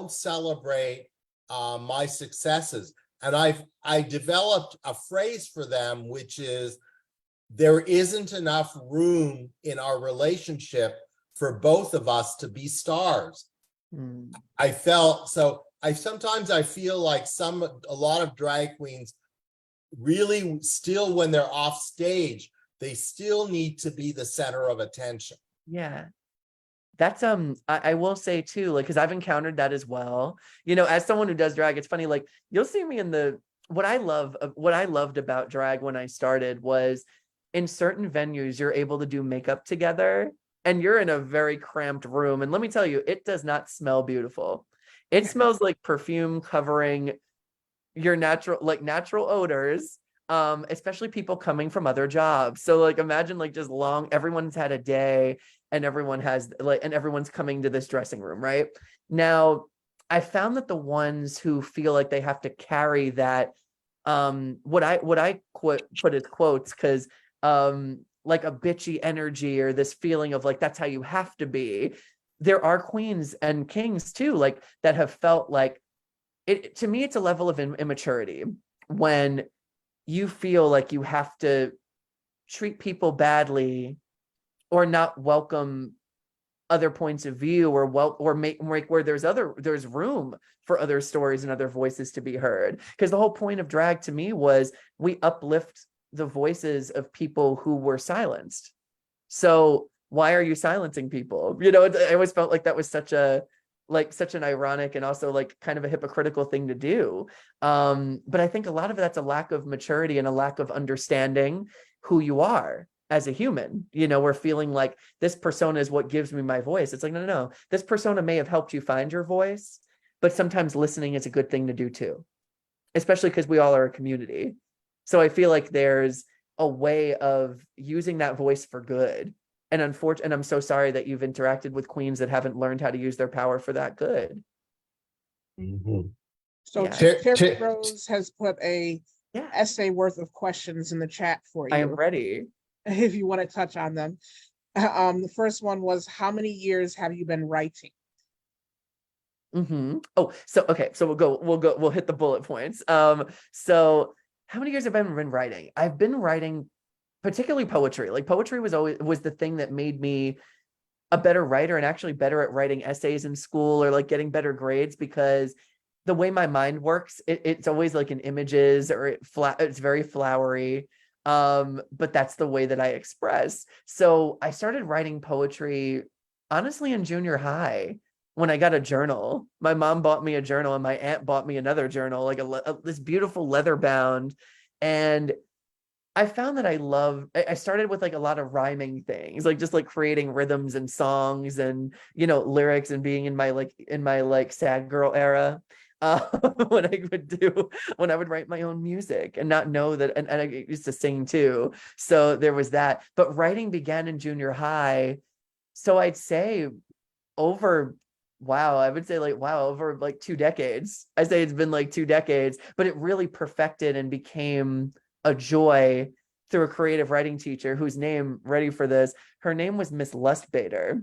celebrate my successes. And I developed a phrase for them, which is, there isn't enough room in our relationship for both of us to be stars. I felt so. Sometimes I feel like a lot of drag queens really still, when they're off stage, they still need to be the center of attention. Yeah. That's I will say too, like, because I've encountered that as well. As someone who does drag, it's funny, like you'll see me in what I loved about drag when I started was, in certain venues, you're able to do makeup together and you're in a very cramped room. And let me tell you, it does not smell beautiful. It smells like perfume covering your natural odors, especially people coming from other jobs. So like imagine like just everyone's had a day, and everyone's coming to this dressing room right now. I found that the ones who feel like they have to carry that, what I put as quotes, because like a bitchy energy, or this feeling of like that's how you have to be. There are queens and kings too, like that have felt like it. To me, it's a level of immaturity when you feel like you have to treat people badly or not welcome other points of view, or make where there's room for other stories and other voices to be heard. Because the whole point of drag to me was we uplift the voices of people who were silenced. So why are you silencing people? I always felt like that was such an ironic and also like kind of a hypocritical thing to do. But I think a lot of that's a lack of maturity and a lack of understanding who you are as a human. We're feeling like this persona is what gives me my voice. It's like, no. This persona may have helped you find your voice, but sometimes listening is a good thing to do too, especially because we all are a community. So I feel like there's a way of using that voice for good. And unfortunately, I'm so sorry that you've interacted with queens that haven't learned how to use their power for that good. So Yeah. Terry Rose has put a Yeah. essay worth of questions in the chat for you. I am ready. If you want to touch on them. The first one was, how many years have you been writing? Oh, so okay, so we'll hit the bullet points. So how many years have I been writing? I've been writing particularly poetry. Like poetry was the thing that made me a better writer and actually better at writing essays in school or like getting better grades, because the way my mind works, it's always like in images, or it's very flowery. But that's the way that I express. So I started writing poetry honestly in junior high when I got a journal. My mom bought me a journal and my aunt bought me another journal, like this beautiful leather bound. And I found that I started with like a lot of rhyming things, like just like creating rhythms and songs and, lyrics, and being in my sad girl era. Uh, when I would write my own music and not know that, and I used to sing too. So there was that, but writing began in junior high. So I'd say over, over like 2 decades. I say it's been like 2 decades, but it really perfected and became a joy through a creative writing teacher whose name, ready for this, her name was Miss Lustbader.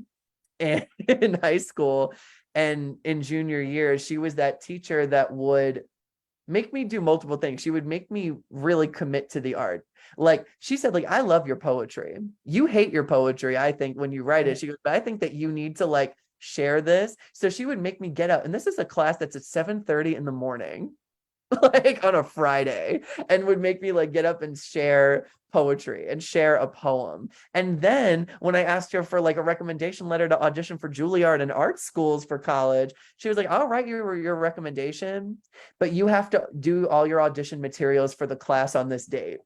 And in high school and in junior year, she was that teacher that would make me do multiple things. She would make me really commit to the art. Like she said, like, I love your poetry. You hate your poetry, I think, when you write it. She goes, but I think that you need to like share this. So she would make me get up. And this is a class that's at 7:30 in the morning, like on a Friday, and would make me like get up and share poetry and share a poem. And then when I asked her for like a recommendation letter to audition for Juilliard and art schools for college, she was like, I'll write your recommendation, but you have to do all your audition materials for the class on this date.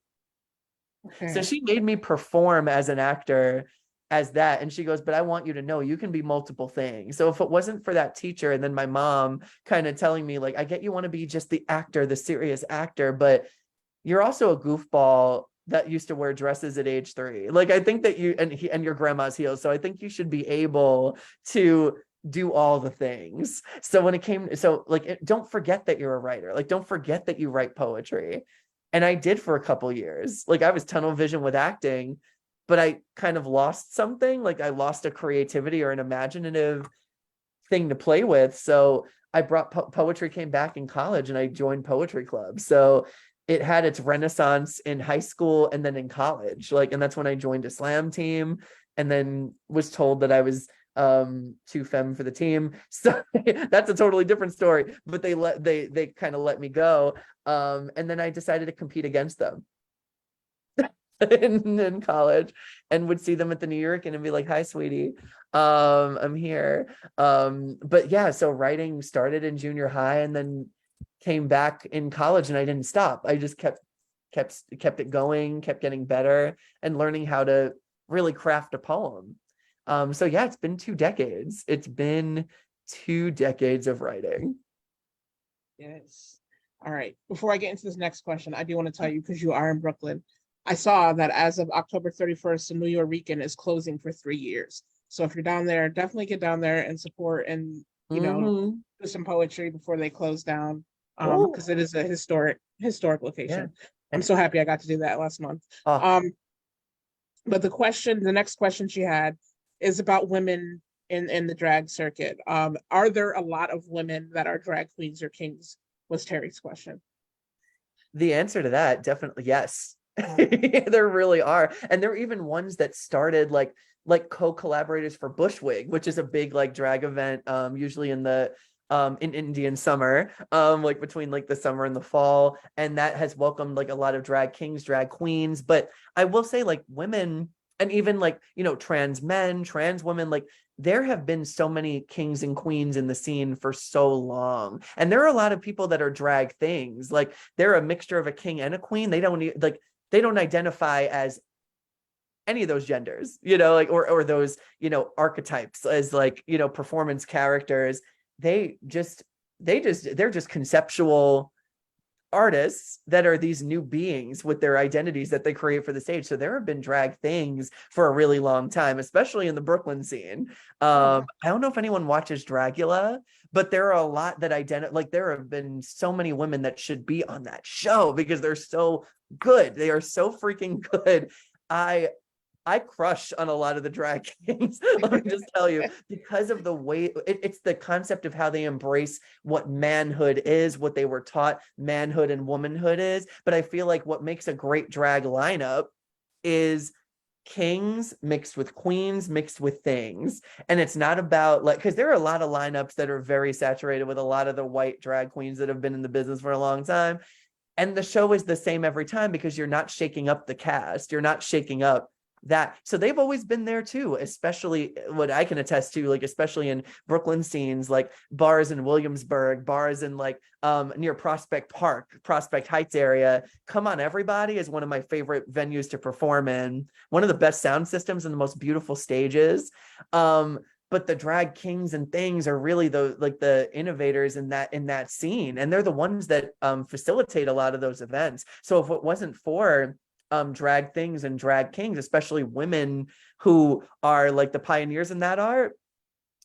Okay. So she made me perform as an actor as that. And she goes, but I want you to know you can be multiple things. So if it wasn't for that teacher, and then my mom kind of telling me like, I get you want to be just the actor, the serious actor, but you're also a goofball that used to wear dresses at age 3. Like, I think that you, and your grandma's heels. So I think you should be able to do all the things. So when it came, so like, don't forget that you're a writer. Like, don't forget that you write poetry. And I did for a couple years. Like, I was tunnel vision with acting, but I kind of lost something. Like, I lost a creativity or an imaginative thing to play with. So I brought poetry, came back in college, and I joined poetry club. So it had its renaissance in high school and then in college. Like, and that's when I joined a slam team, and then was told that I was too femme for the team. So that's a totally different story, but they kind of let me go. And then I decided to compete against them in college, and would see them at the New York and be like, hi, sweetie, I'm here. But yeah, so writing started in junior high and then came back in college, and I didn't stop. I just kept it going, kept getting better and learning how to really craft a poem. So yeah, it's been 2 decades. It's been 2 decades of writing. Yes. All right. Before I get into this next question, I do want to tell you, because you are in Brooklyn, I saw that as of October 31st, the New Yorker is closing for 3 years. So if you're down there, definitely get down there and support, and do some poetry before they close down, because it is a historic location. Yeah. I'm so happy I got to do that last month. But the next question she had is about women in the drag circuit. Are there a lot of women that are drag queens or kings? Was Terry's question. The answer to that, definitely yes. There really are. And there are even ones that started like co-collaborators for Bushwig, which is a big like drag event, usually in the in Indian summer, like between like the summer and the fall. And that has welcomed like a lot of drag kings, drag queens. But I will say, like, women, and even like, trans men, trans women, like, there have been so many kings and queens in the scene for so long. And there are a lot of people that are drag things. Like, they're a mixture of a king and a queen. They don't identify as any of those genders, like, or those, archetypes as like, performance characters. They're just conceptual artists that are these new beings with their identities that they create for the stage. So there have been drag things for a really long time, especially in the Brooklyn scene. I don't know if anyone watches Dragula, but there are a lot that like, there have been so many women that should be on that show because they're so good. They are so freaking good. I I crush on a lot of the drag kings. Let me just tell you, because of the way it's the concept of how they embrace what manhood is, what they were taught manhood and womanhood is. But I feel like what makes a great drag lineup is kings mixed with queens mixed with things. And it's not about like, because there are a lot of lineups that are very saturated with a lot of the white drag queens that have been in the business for a long time. And the show is the same every time because you're not shaking up the cast. You're not shaking up that. So they've always been there too, especially what I can attest to, like, especially in Brooklyn scenes, like bars in Williamsburg, bars in like near Prospect Park, Prospect Heights area. Come On Everybody is one of my favorite venues to perform in. One of the best sound systems and the most beautiful stages. But the drag kings and things are really the innovators in that scene. And they're the ones that facilitate a lot of those events. So if it wasn't for drag things and drag kings, especially women who are like the pioneers in that art,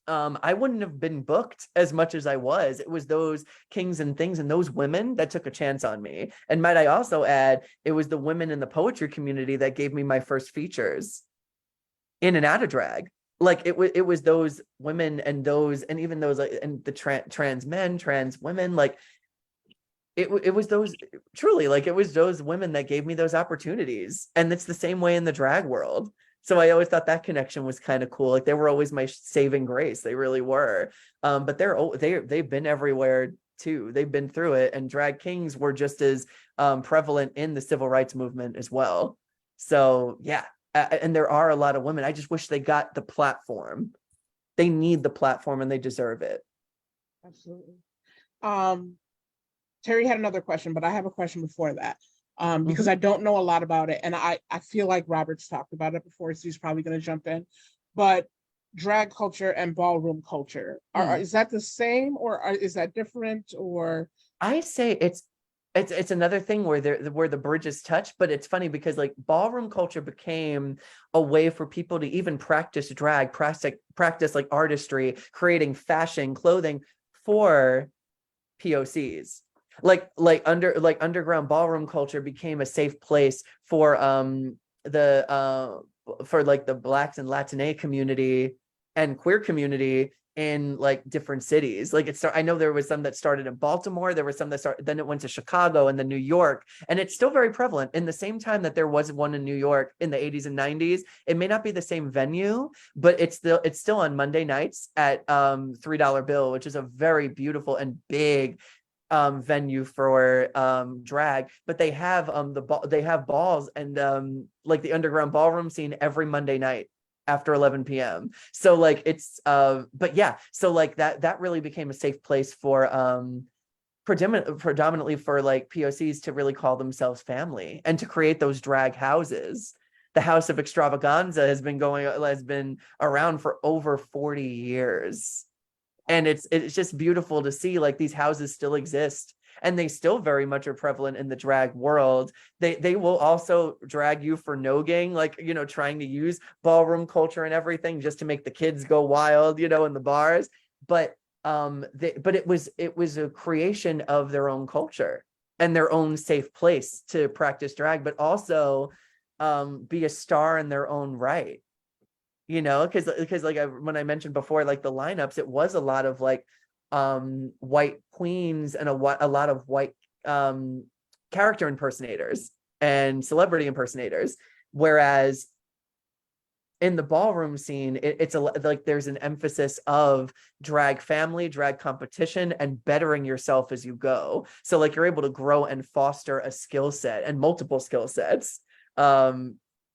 I wouldn't have been booked as much as I was. It was those kings and things and those women that took a chance on me. And might I also add, it was the women in the poetry community that gave me my first features in and out of drag. Like it was those women and even those like, and the trans men, trans women, like it was those truly, like, it was those women that gave me those opportunities. And it's the same way in the drag world. So I always thought that connection was kind of cool. Like they were always my saving grace. They really were. But they've been everywhere too. They've been through it. And drag kings were just as prevalent in the civil rights movement as well. So yeah. And there are a lot of women. I just wish they got the platform. They need the platform and they deserve it. Absolutely. Terry had another question, but I have a question before that. Because I don't know a lot about it. And I feel like Robert's talked about it before, so he's probably going to jump in. But drag culture and ballroom culture, is that the same, or is that different? Or I say it's another thing where the bridges touch. But it's funny because like ballroom culture became a way for people to even practice drag, practice like artistry, creating fashion, clothing for POCs. Like underground ballroom culture became a safe place for the Blacks and Latina community and queer community in like different cities. Like I know there was some that started in Baltimore, there was some that started, then it went to Chicago and then New York, and it's still very prevalent. In the same time that there was one in New York in the 80s and 90s, it may not be the same venue, but it's still on Monday nights at $3 Bill, which is a very beautiful and big venue for drag. But they have they have balls and like the underground ballroom scene every Monday night after 11 p.m. So like it's but yeah, so like that really became a safe place for predominantly for like POCs to really call themselves family and to create those drag houses. The House of Extravaganza has been around for over 40 years. And it's just beautiful to see like these houses still exist, and they still very much are prevalent in the drag world. They will also drag you for nogging, like, you know, trying to use ballroom culture and everything just to make the kids go wild, you know, in the bars. But it was a creation of their own culture and their own safe place to practice drag, but also be a star in their own right. You know, because like when I mentioned before, like the lineups, it was a lot of like white queens and a lot of white character impersonators and celebrity impersonators, whereas in the ballroom scene, it's like there's an emphasis of drag family, drag competition, and bettering yourself as you go. So like you're able to grow and foster a skill set and multiple skill sets.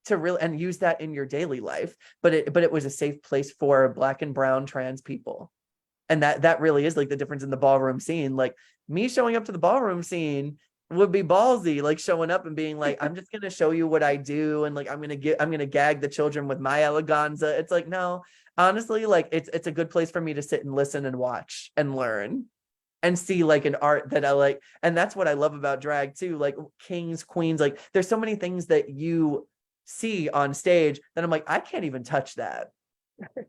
To really and use that in your daily life, but it was a safe place for Black and brown trans people, and that really is like the difference in the ballroom scene. Like me showing up to the ballroom scene would be ballsy, like showing up and being like, I'm just gonna show you what I do, and like I'm gonna gag the children with my eleganza. It's like, no, honestly, like it's a good place for me to sit and listen and watch and learn and see like an art that I like. And that's what I love about drag too, like kings, queens, like there's so many things that you see on stage that I'm like, I can't even touch that.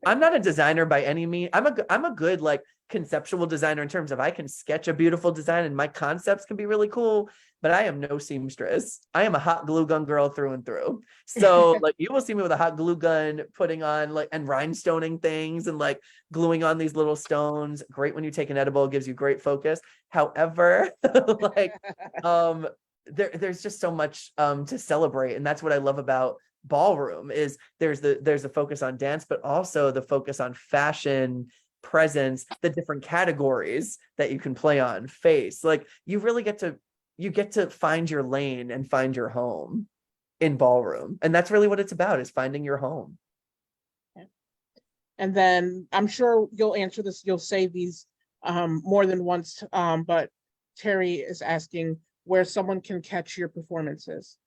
I'm not a designer by any means. I'm a good like conceptual designer in terms of I can sketch a beautiful design and my concepts can be really cool, but I am no seamstress. I am a hot glue gun girl through and through. So like you will see me with a hot glue gun putting on like and rhinestoning things and like gluing on these little stones. Great when you take an edible, gives you great focus. However, like there's just so much to celebrate, and that's what I love about ballroom is there's a focus on dance, but also the focus on fashion, presence, the different categories that you can play on, face. Like you really get to find your lane and find your home in ballroom, and that's really what it's about, is finding your home. And then I'm sure you'll answer this, you'll say these more than once, but Terry is asking where someone can catch your performances.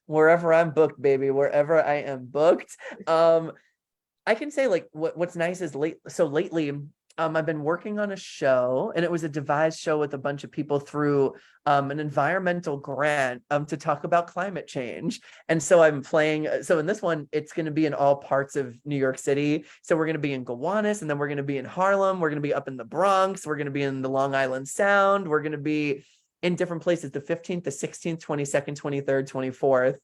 Wherever I'm booked, baby, wherever I am booked. I can say like what's nice is lately I've been working on a show, and it was a devised show with a bunch of people through an environmental grant to talk about climate change. And so I'm playing, so in this one, it's going to be in all parts of New York City. So we're going to be in Gowanus, and then we're going to be in Harlem. We're going to be up in the Bronx. We're going to be in the Long Island Sound. We're going to be in different places, the 15th, the 16th, 22nd, 23rd, 24th.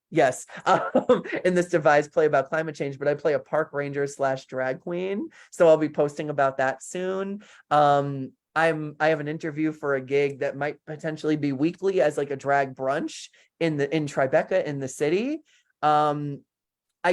Yes, in this devised play about climate change, but I play a park ranger / drag queen. So I'll be posting about that soon. I have an interview for a gig that might potentially be weekly as like a drag brunch in Tribeca in the city. I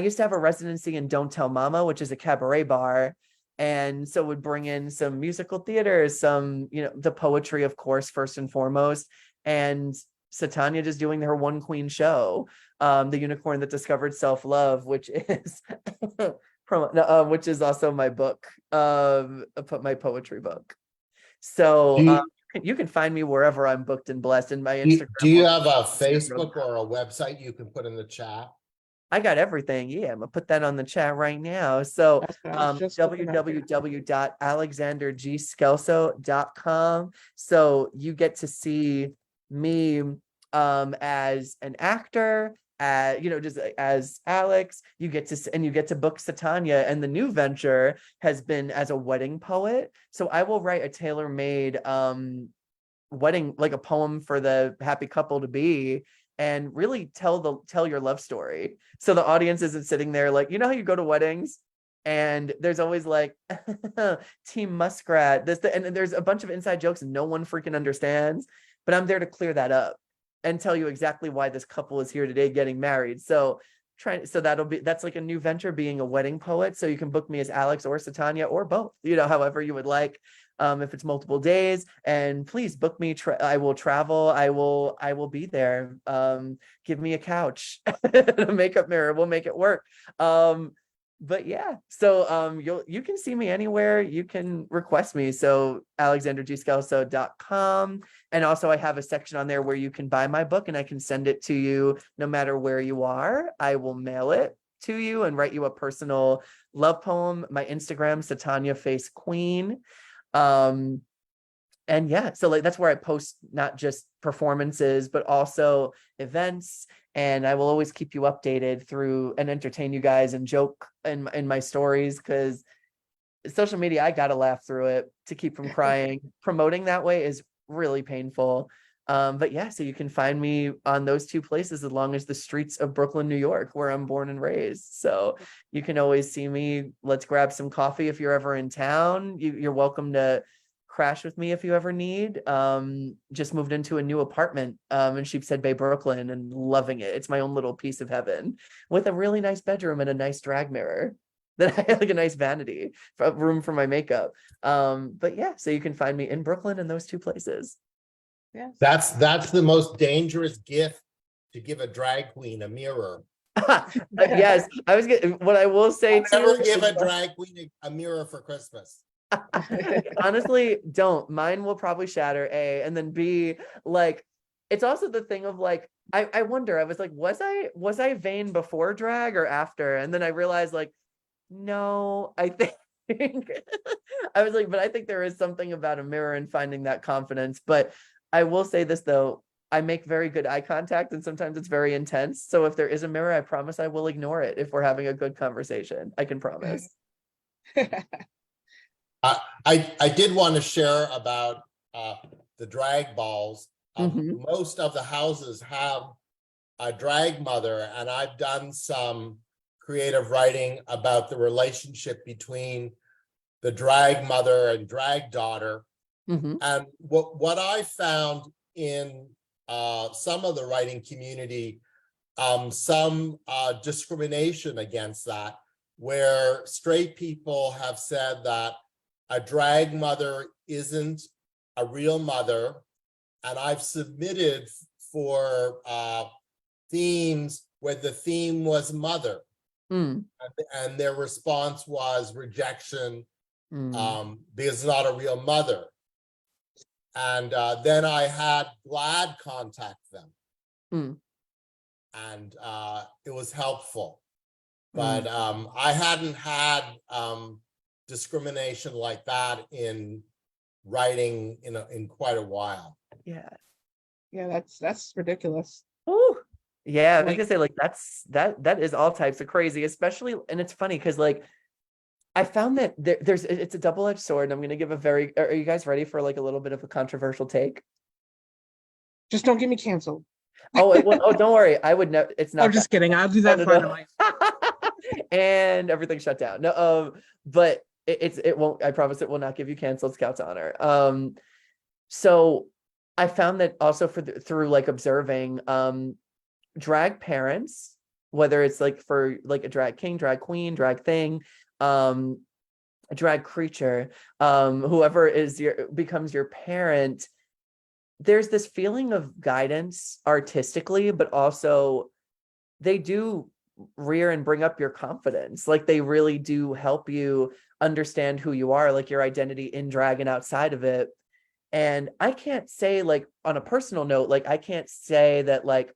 used to have a residency in Don't Tell Mama, which is a cabaret bar. And so would bring in some musical theater, some, the poetry, of course, first and foremost. And Satanya just doing her one queen show, The Unicorn That Discovered Self-Love, which is which is also my book, my poetry book. So you can find me wherever I'm booked and blessed in my Instagram. Do you have a Facebook or a website you can put in the chat? I got everything. Yeah, I'm gonna put that on the chat right now. So www.alexandergskelso.com. So you get to see me as an actor, just as Alex. You get to book Satanya, and the new venture has been as a wedding poet. So I will write a tailor-made wedding, like a poem for the happy couple to be, and really tell your love story. So the audience isn't sitting there like, how you go to weddings and there's always like Team Muskrat, and there's a bunch of inside jokes and no one freaking understands, but I'm there to clear that up and tell you exactly why this couple is here today getting married. So that's like a new venture, being a wedding poet. So you can book me as Alex or Satanya or both, however you would like. If it's multiple days, and please book me. I will travel. I will be there. Give me a couch, a makeup mirror. We'll make it work. But yeah, so you can see me anywhere. You can request me. So alexandergskelso.com. And also I have a section on there where you can buy my book, and I can send it to you no matter where you are. I will mail it to you and write you a personal love poem. My Instagram, Satanya Face Queen. And yeah, so like that's where I post not just performances, but also events. And I will always keep you updated through and entertain you guys and joke in my stories, because social media, I gotta laugh through it to keep from crying. Promoting that way is really painful. But yeah, so you can find me on those two places, as long as the streets of Brooklyn, New York, where I'm born and raised. So you can always see me. Let's grab some coffee if you're ever in town. You're welcome to crash with me if you ever need. Just moved into a new apartment in Sheepshead Bay, Brooklyn, and loving it. It's my own little piece of heaven with a really nice bedroom and a nice drag mirror that I have, like a nice vanity room for my makeup. But yeah, so you can find me in Brooklyn in those two places. Yes. That's the most dangerous gift, to give a drag queen a mirror. Yes, what I will say too. Never give a drag queen a mirror for Christmas. Honestly, don't. Mine will probably shatter, A, and then B, like, it's also the thing of like, I wonder, I was like, was I vain before drag or after? And then I realized like, no, I think I was like, but I think there is something about a mirror and finding that confidence. But I will say this though, I make very good eye contact, and sometimes it's very intense. So if there is a mirror, I promise I will ignore it if we're having a good conversation. I can promise. I did want to share about the drag balls. Mhm. Most of the houses have a drag mother, and I've done some creative writing about the relationship between the drag mother and drag daughter. Mhm. And what I found in some of the writing community, some discrimination against that, where straight people have said that a drag mother isn't a real mother. And I've submitted for themes where the theme was mother, Mm. and their response was rejection, Mm. because it's not a real mother. And then I had GLAAD contact them, Mm. and it was helpful. Mm. But I hadn't had discrimination like that in writing in quite a while. Yeah. Yeah, that's ridiculous. Ooh. Yeah, I was Like, gonna say, like, that is all types of crazy, especially, and it's funny because, like, I found that it's a double-edged sword, and I'm gonna give a very, are you guys ready for like a little bit of a controversial take? just don't get me canceled. Oh, don't worry, I would know it's I'm not that. just kidding. I'll do No, that no, for no. my And everything shut down. No, but it won't, I promise it will not give you canceled Scout's honor. So I found that also through like observing drag parents, whether it's like for like a drag king, drag queen, drag thing, a drag creature, whoever becomes your parent, there's this feeling of guidance artistically, but also they do rear and bring up your confidence. Like they really do help you understand who you are, like your identity in drag and outside of it. And I can't say, like, on a personal note, like I can't say that like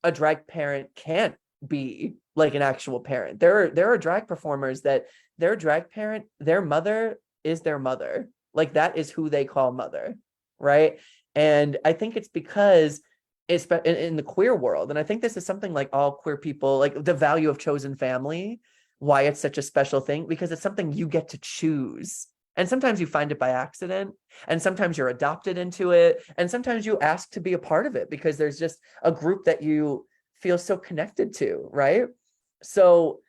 a drag parent can't be like an actual parent. There are drag performers that their drag parent, their mother is their mother. Like that is who they call mother, right? And I think it's because it's in the queer world, and I think this is something like all queer people, like the value of chosen family, why it's such a special thing, because it's something you get to choose. And sometimes you find it by accident, and sometimes you're adopted into it, and sometimes you ask to be a part of it because there's just a group that you feel so connected to, right? So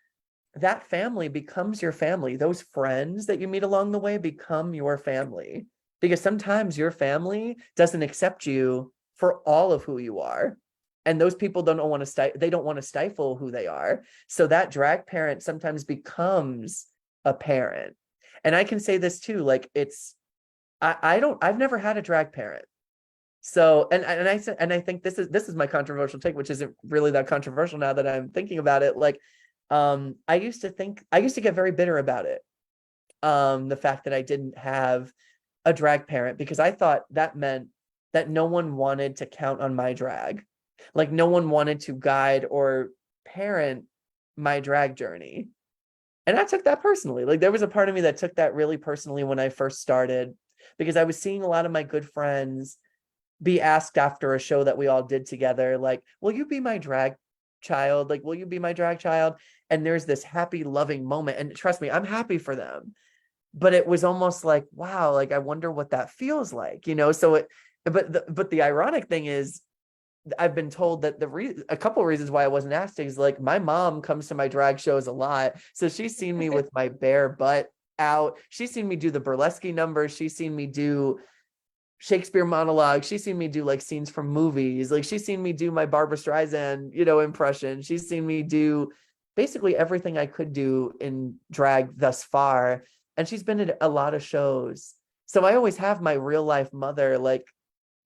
that family becomes your family. Those friends that you meet along the way become your family, because sometimes your family doesn't accept you for all of who you are. And those people don't want to stifle who they are. So that drag parent sometimes becomes a parent. And I can say this too, like I've never had a drag parent. So, and I think this is my controversial take, which isn't really that controversial now that I'm thinking about it. Like, I used to get very bitter about it. The fact that I didn't have a drag parent, because I thought that meant that no one wanted to count on my drag. Like no one wanted to guide or parent my drag journey. And I took that personally. Like there was a part of me that took that really personally when I first started, because I was seeing a lot of my good friends be asked after a show that we all did together, like, will you be my drag child? Like, will you be my drag child? And there's this happy, loving moment. And trust me, I'm happy for them. But it was almost like, wow, like I wonder what that feels like, you know? So but the ironic thing is, I've been told that a couple of reasons why I wasn't asked is like my mom comes to my drag shows a lot. So she's seen me with my bare butt out. She's seen me do the burlesque numbers. She's seen me do Shakespeare monologues. She's seen me do like scenes from movies. Like she's seen me do my Barbara Streisand, impression. She's seen me do basically everything I could do in drag thus far. And she's been at a lot of shows. So I always have my real life mother, like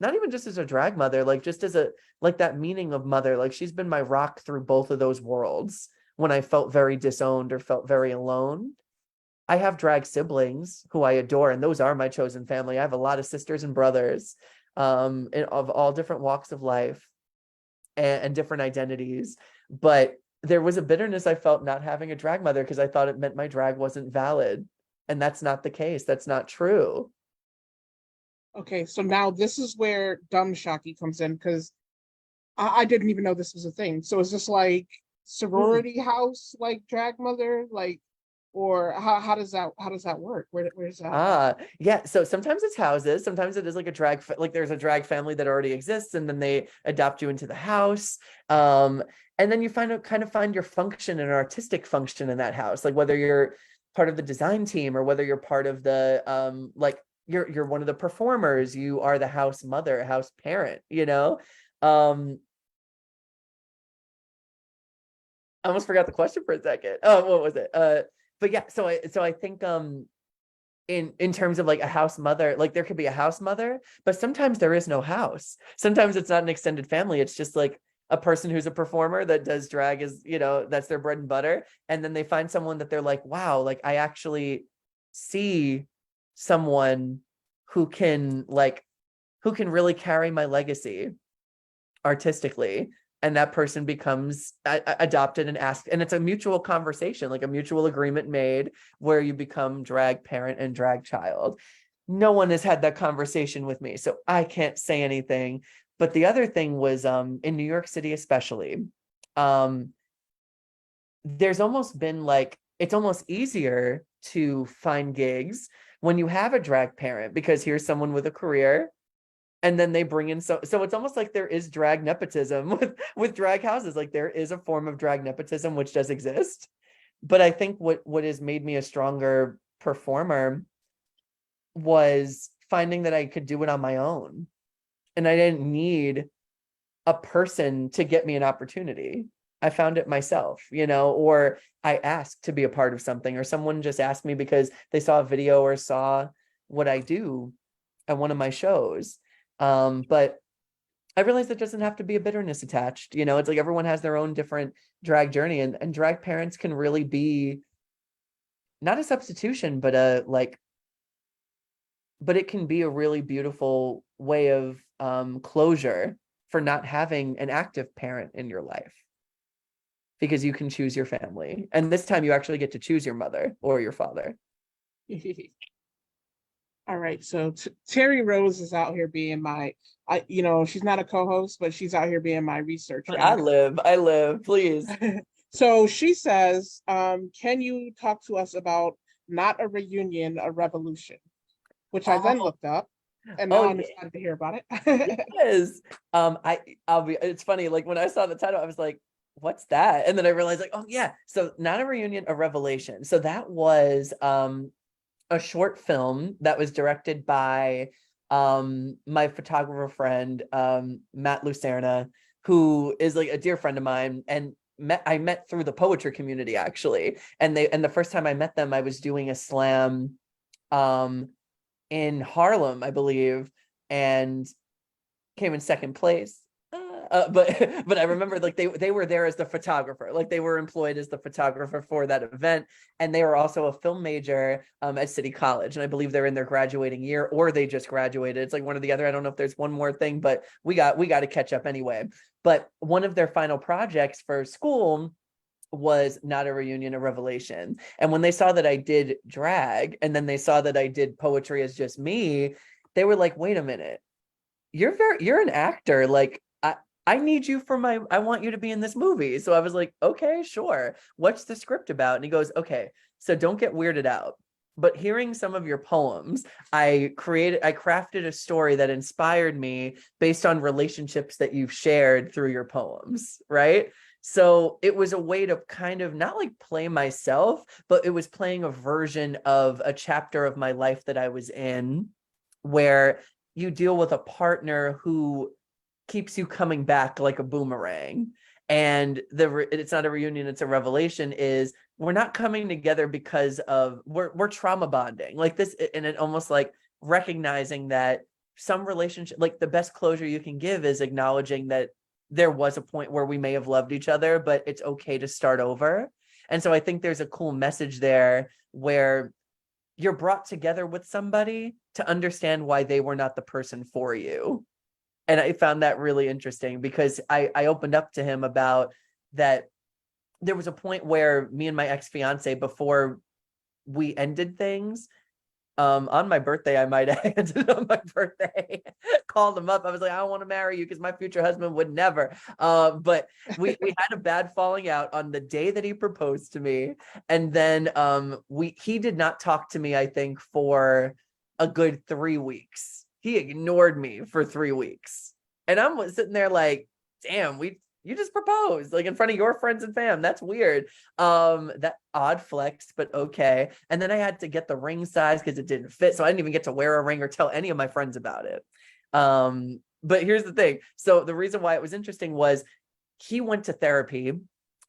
not even just as a drag mother, like just as like that meaning of mother. Like she's been my rock through both of those worlds when I felt very disowned or felt very alone. I have drag siblings who I adore, and those are my chosen family. I have a lot of sisters and brothers of all different walks of life and different identities. But there was a bitterness I felt not having a drag mother, because I thought it meant my drag wasn't valid. And that's not the case. That's not true. Okay, so now this is where dumb Shocky comes in because I didn't even know this was a thing. So is this like sorority house, like drag mother, like, or how does that work? Where's that? Yeah. So sometimes it's houses. Sometimes it is like like there's a drag family that already exists, and then they adopt you into the house. And then you kind of find your function and artistic function in that house, like whether you're part of the design team or whether you're part of the like you're one of the performers. You are the house mother, house parent. Um, I almost forgot the question for a second. Oh, what was it? But yeah. So I think in terms of like a house mother, like there could be a house mother, but sometimes there is no house. Sometimes it's not an extended family. It's just like a person who's a performer that does drag is, that's their bread and butter. And then they find someone that they're like, wow, like I actually see someone who can really carry my legacy artistically, and that person becomes adopted and asked, and it's a mutual conversation, like a mutual agreement made where you become drag parent and drag child. No one has had that conversation with me, so I can't say anything. But the other thing was in New York City especially, there's almost been like, it's almost easier to find gigs when you have a drag parent, because here's someone with a career, and then they bring in so it's almost like there is drag nepotism with drag houses. Like there is a form of drag nepotism which does exist. But I think what has made me a stronger performer was finding that I could do it on my own, and I didn't need a person to get me an opportunity. I found it myself, or I asked to be a part of something, or someone just asked me because they saw a video or saw what I do at one of my shows. But I realized there doesn't have to be a bitterness attached. It's like everyone has their own different drag journey, and drag parents can really be not a substitution, but it can be a really beautiful way of closure for not having an active parent in your life, because you can choose your family. And this time you actually get to choose your mother or your father. All right, so Terry Rose is out here being she's not a co-host, but she's out here being my research I live, please. So she says, can you talk to us about Not a Reunion, a Revolution? Which I then looked up, and now I'm excited to hear about it. Yes. It's funny, like when I saw the title, I was like, what's that? And then I realized, like, oh yeah, so Not a Reunion, a Revelation. So that was a short film that was directed by my photographer friend, Matt Lucerna, who is like a dear friend of mine, and I met through the poetry community actually. And the first time I met them, I was doing a slam in Harlem, I believe, and came in second place. But I remember like they were there as the photographer, like they were employed as the photographer for that event, and they were also a film major at City College, and I believe they're in their graduating year, or they just graduated. It's like one or the other. I don't know if there's one more thing, but we got to catch up anyway. But one of their final projects for school was Not a Reunion, a Revelation. And when they saw that I did drag, and then they saw that I did poetry as just me, they were like, wait a minute, you're an actor, like I need you I want you to be in this movie. So I was like, okay, sure. What's the script about? And he goes, okay, so don't get weirded out, but hearing some of your poems, I crafted a story that inspired me based on relationships that you've shared through your poems, right? So it was a way to kind of not like play myself, but it was playing a version of a chapter of my life that I was in, where you deal with a partner who keeps you coming back like a boomerang. And it's not a reunion, it's a revelation, is we're not coming together because of we're trauma bonding like this. And it almost like recognizing that some relationship, like the best closure you can give is acknowledging that there was a point where we may have loved each other, but it's okay to start over. And so I think there's a cool message there where you're brought together with somebody to understand why they were not the person for you. And I found that really interesting, because I opened up to him about that. There was a point where me and my ex-fiance, before we ended things, on my birthday, I might have ended on my birthday, called him up. I was like, I want to marry you because my future husband would never. But we had a bad falling out on the day that he proposed to me. And then he did not talk to me, I think, for a good 3 weeks. He ignored me for 3 weeks. And I'm sitting there like, damn, you just proposed like in front of your friends and fam. That's weird. That odd flex, but okay. And then I had to get the ring size because it didn't fit. So I didn't even get to wear a ring or tell any of my friends about it. But here's the thing. So the reason why it was interesting was he went to therapy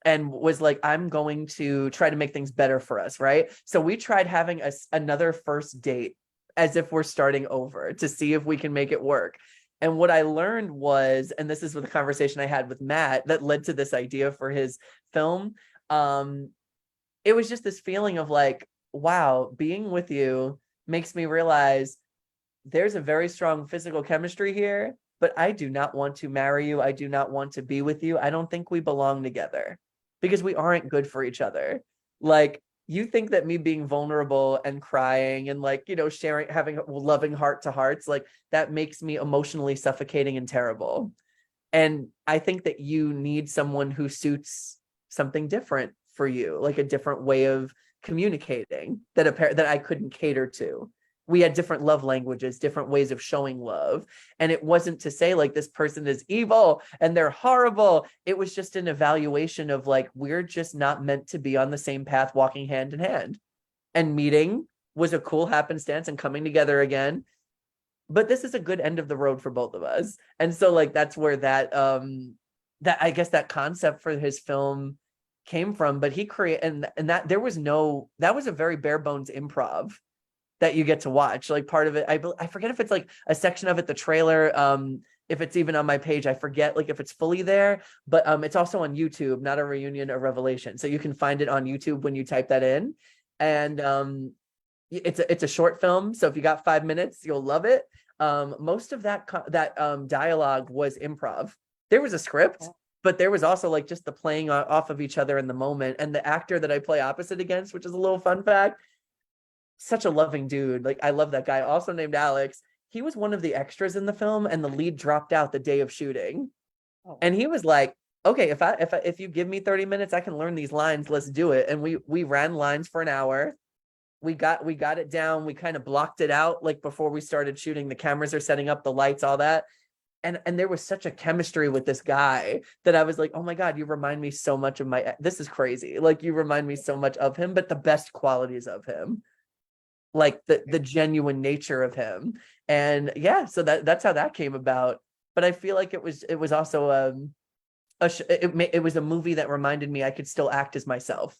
and was like, I'm going to try to make things better for us, right? So we tried having another first date as if we're starting over to see if we can make it work. And what I learned was, and this is with the conversation I had with Matt that led to this idea for his film. It was just this feeling of like, wow, being with you makes me realize there's a very strong physical chemistry here, but I do not want to marry you. I do not want to be with you. I don't think we belong together because we aren't good for each other. Like, you think that me being vulnerable and crying and like, sharing, having loving heart to hearts, like that makes me emotionally suffocating and terrible. And I think that you need someone who suits something different for you, like a different way of communicating that I couldn't cater to. We had different love languages, different ways of showing love. And it wasn't to say like this person is evil and they're horrible. It was just an evaluation of like, we're just not meant to be on the same path, walking hand in hand. And meeting was a cool happenstance and coming together again. But this is a good end of the road for both of us. And so like, that's where that I guess that concept for his film came from. But he created, and that was a very bare bones improv that you get to watch. Like part of it, I forget if it's like a section of it, the trailer, if it's even on my page, I forget like if it's fully there, but it's also on YouTube, Not a Reunion, a Revelation. So you can find it on YouTube when you type that in. And it's a short film. So if you got 5 minutes, you'll love it. Most of that dialogue was improv. There was a script, but there was also like just the playing off of each other in the moment. And the actor that I play opposite against, which is a little fun fact, such a loving dude. Like, I love that guy, also named Alex. He was one of the extras in the film and the lead dropped out the day of shooting. Oh. And he was like, okay, if you give me 30 minutes, I can learn these lines. Let's do it. And we ran lines for an hour. We got it down. We kind of blocked it out. Like before we started shooting, the cameras are setting up, the lights, all that. And there was such a chemistry with this guy that I was like, oh my God, you remind me so much of this is crazy. Like, you remind me so much of him, but the best qualities of him. Like the genuine nature of him. And yeah, so that's how that came about. But I feel like it was also it was a movie that reminded me I could still act as myself.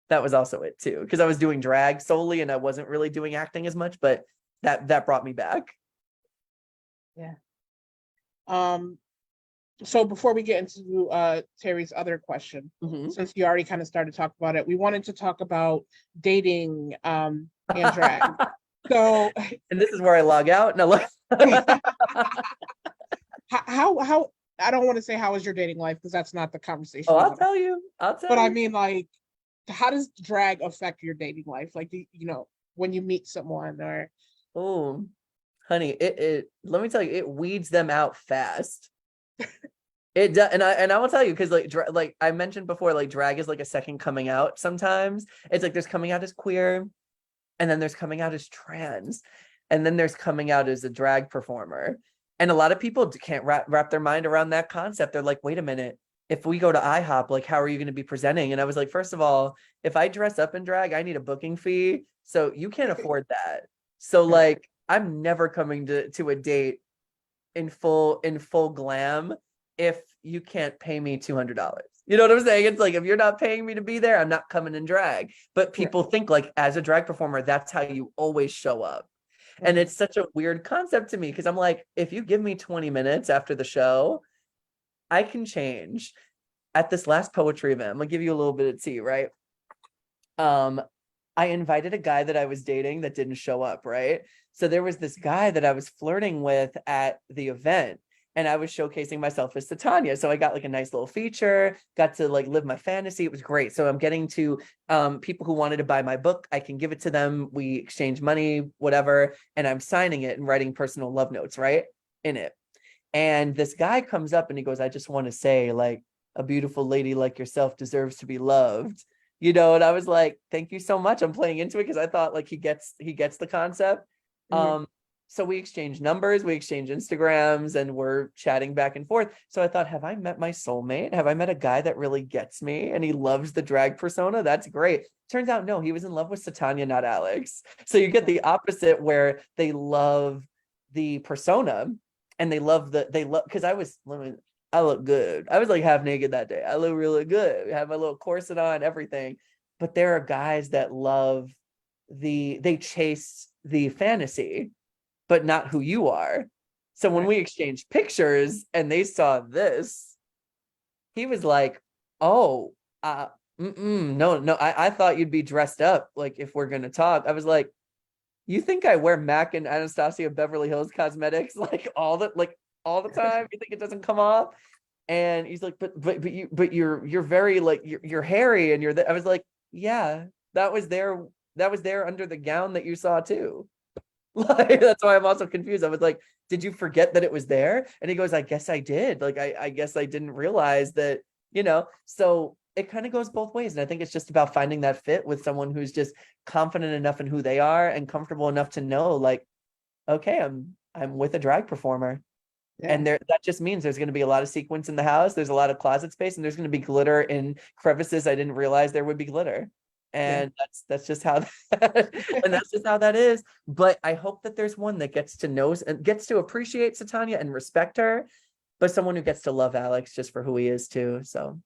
That was also it too, because I was doing drag solely and I wasn't really doing acting as much, but that brought me back. Yeah. So before we get into Terry's other question, since you already kind of started to talk about it, we wanted to talk about dating and drag. So, and this is where I log out. No, look. how I don't want to say how is your dating life because that's not the conversation. Oh, I'll tell you. But I mean, like, how does drag affect your dating life? Like, when you meet someone or. Oh, honey, it let me tell you, it weeds them out fast. It does, and I will tell you, because like I mentioned before, like drag is like a second coming out. Sometimes it's like there's coming out as queer, and then there's coming out as trans, and then there's coming out as a drag performer. And a lot of people can't wrap their mind around that concept. They're like, wait a minute, if we go to IHOP, like, how are you going to be presenting? And I was like, first of all, if I dress up in drag, I need a booking fee, so you can't afford that. So like, I'm never coming to a date in full glam if you can't pay me $200. You know what I'm saying? It's like, if you're not paying me to be there, I'm not coming in drag. But people think like, as a drag performer, that's how you always show up. And it's such a weird concept to me, because I'm like, if you give me 20 minutes after the show, I can change. At this last poetry event, I'm gonna give you a little bit of tea, right? I invited a guy that I was dating that didn't show up, right? So there was this guy that I was flirting with at the event, and I was showcasing myself as Titania. So I got like a nice little feature, got to like live my fantasy. It was great. So I'm getting to people who wanted to buy my book. I can give it to them. We exchange money, whatever. And I'm signing it and writing personal love notes, right? In it. And this guy comes up and he goes, I just want to say, like, a beautiful lady like yourself deserves to be loved. And I was like, thank you so much. I'm playing into it because I thought like he gets the concept. So we exchange numbers, we exchange Instagrams, and we're chatting back and forth. So I thought, have I met my soulmate? Have I met a guy that really gets me and he loves the drag persona? That's great. Turns out, no, he was in love with Satanya, not Alex. So you get the opposite where they love the persona and they love because I look good. I was like half naked that day. I look really good. I have my little corset on, everything. But there are guys that they chase the fantasy, but not who you are. So when we exchanged pictures and they saw this, he was like, oh, no, I thought you'd be dressed up. Like if we're going to talk, I was like, you think I wear MAC and Anastasia Beverly Hills cosmetics like all the time? You think it doesn't come off? And he's like, but you're very like you're hairy and I was like, yeah, that was there under the gown that you saw too. Like that's why I'm also confused. I was like, did you forget that it was there? And he goes, I guess I did. Like I guess I didn't realize that, so it kind of goes both ways. And I think it's just about finding that fit with someone who's just confident enough in who they are and comfortable enough to know like, okay, I'm with a drag performer. Yeah. And that just means there's going to be a lot of sequins in the house. There's a lot of closet space, and there's going to be glitter in crevices. I didn't realize there would be glitter. And that's just how that is. But I hope that there's one that gets to know and gets to appreciate Satanya and respect her, but someone who gets to love Alex just for who he is too. So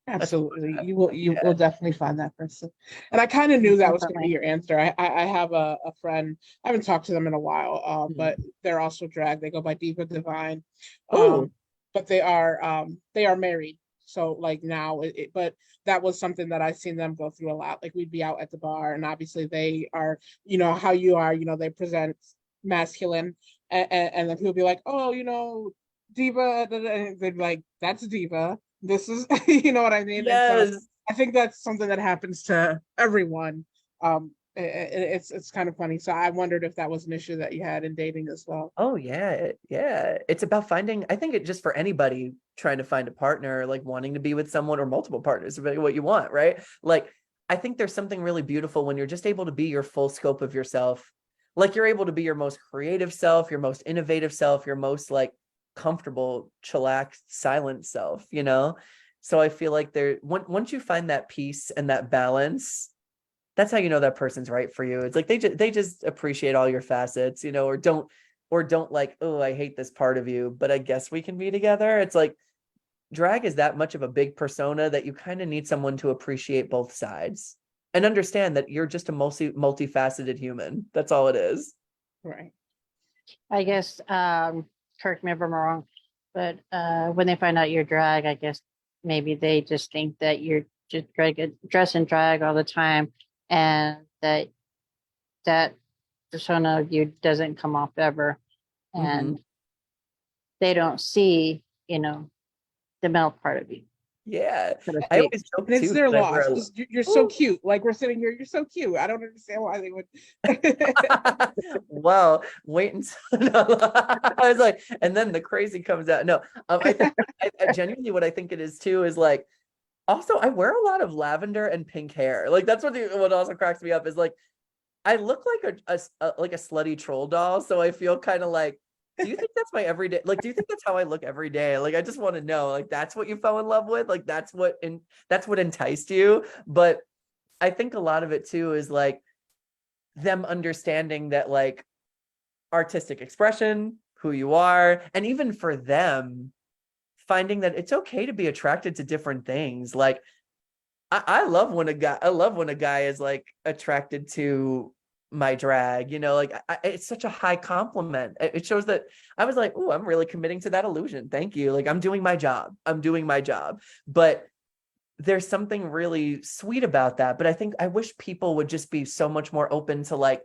absolutely, you will definitely find that person. And I kind of knew that was going to be your answer. I have a friend. I haven't talked to them in a while, but they're also drag. They go by Diva Divine, but they are married. So like now, but that was something that I've seen them go through a lot. Like we'd be out at the bar, and obviously they are, how you are. They present masculine, and then people be like, oh, Diva, and they're like, that's Diva. This is, you know what I mean? Yes. So I think that's something that happens to everyone. It's kind of funny. So I wondered if that was an issue that you had in dating as well. Oh yeah. It's about finding, I think it just for anybody trying to find a partner, like wanting to be with someone or multiple partners, depending what you want, right? Like, I think there's something really beautiful when you're just able to be your full scope of yourself. Like you're able to be your most creative self, your most innovative self, your most like comfortable, chillaxed, silent self, So I feel like once you find that peace and that balance, that's how you know that person's right for you. It's like they just appreciate all your facets, or don't like, oh, I hate this part of you, but I guess we can be together. It's like drag is that much of a big persona that you kind of need someone to appreciate both sides and understand that you're just a multifaceted human. That's all it is. Right. I guess, correct me if I'm wrong, but when they find out you're drag, I guess maybe they just think that you're just dress and drag all the time, and that persona of you doesn't come off ever, and they don't see, the male part of you. Yeah, I always joke it's their loss. You're so cute. Like we're sitting here, you're so cute. I don't understand why they would. Well, wait until I was like, and then the crazy comes out. No, I genuinely what I think it is too is like, also I wear a lot of lavender and pink hair. Like that's what also cracks me up is like, I look like a slutty troll doll. So I feel kind of like, do you think that's my everyday? Like, do you think that's how I look every day? Like, I just want to know, like, that's what you fell in love with? Like, that's what enticed you. But I think a lot of it too is like them understanding that like artistic expression, who you are, and even for them, finding that it's okay to be attracted to different things. Like, I love when a guy is like attracted to my drag, like it's such a high compliment. It shows that I was like, oh, I'm really committing to that illusion. Thank you. Like I'm doing my job. But there's something really sweet about that. But I wish people would just be so much more open to like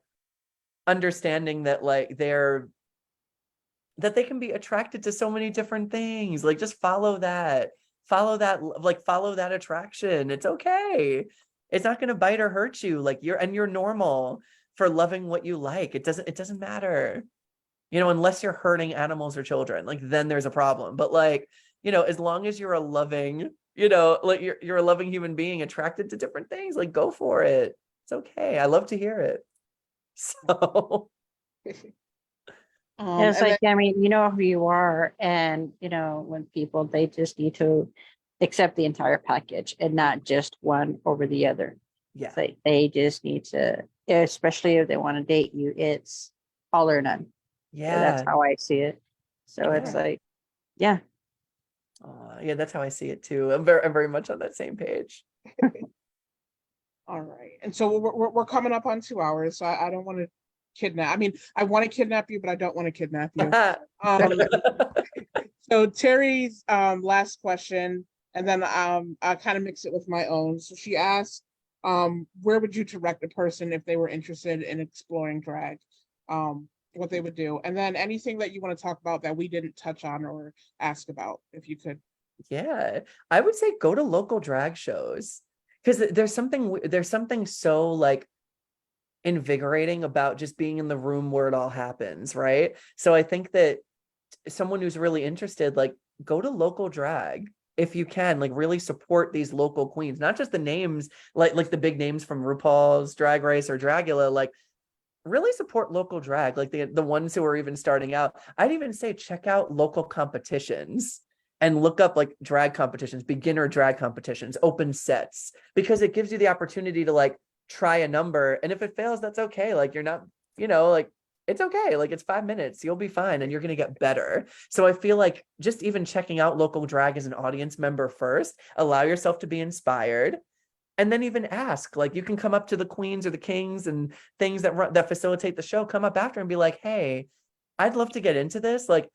understanding that like they're that they can be attracted to so many different things. Like just follow that attraction. It's okay. It's not going to bite or hurt you. Like you're normal for loving what you like. It doesn't matter, unless you're hurting animals or children, like then there's a problem. But like, as long as you're a loving, like you're a loving human being attracted to different things, like go for it. It's okay. I love to hear it. So And it's like, I mean, you know who you are. And, when people, they just need to accept the entire package and not just one over the other. yeah. They just need to, especially if they want to date you, it's all or none. Yeah. That's how I see it. So it's like, yeah. Yeah, that's how I see it too. I'm very much on that same page. All right. And so we're coming up on 2 hours. So I don't want to kidnap. I mean, I want to kidnap you, but I don't want to kidnap you. So Terry's last question, and then I kind of mix it with my own. So she asked, where would you direct a person if they were interested in exploring drag? What they would do, and then anything that you want to talk about that we didn't touch on or ask about, if you could. Yeah, I would say go to local drag shows, because there's something so like invigorating about just being in the room where it all happens, right? So I think that someone who's really interested, like go to local drag if you can, like really support these local queens, not just the names, like the big names from RuPaul's Drag Race or Dragula, like really support local drag, like the ones who are even starting out. I'd even say check out local competitions and look up like drag competitions, beginner drag competitions, open sets, because it gives you the opportunity to like try a number. And if it fails, that's okay. Like you're not, like it's okay. Like it's 5 minutes, you'll be fine and you're going to get better. So I feel like just even checking out local drag as an audience member first, allow yourself to be inspired. And then even ask, like you can come up to the queens or the kings and things that facilitate the show, come up after and be like, hey, I'd love to get into this. Like,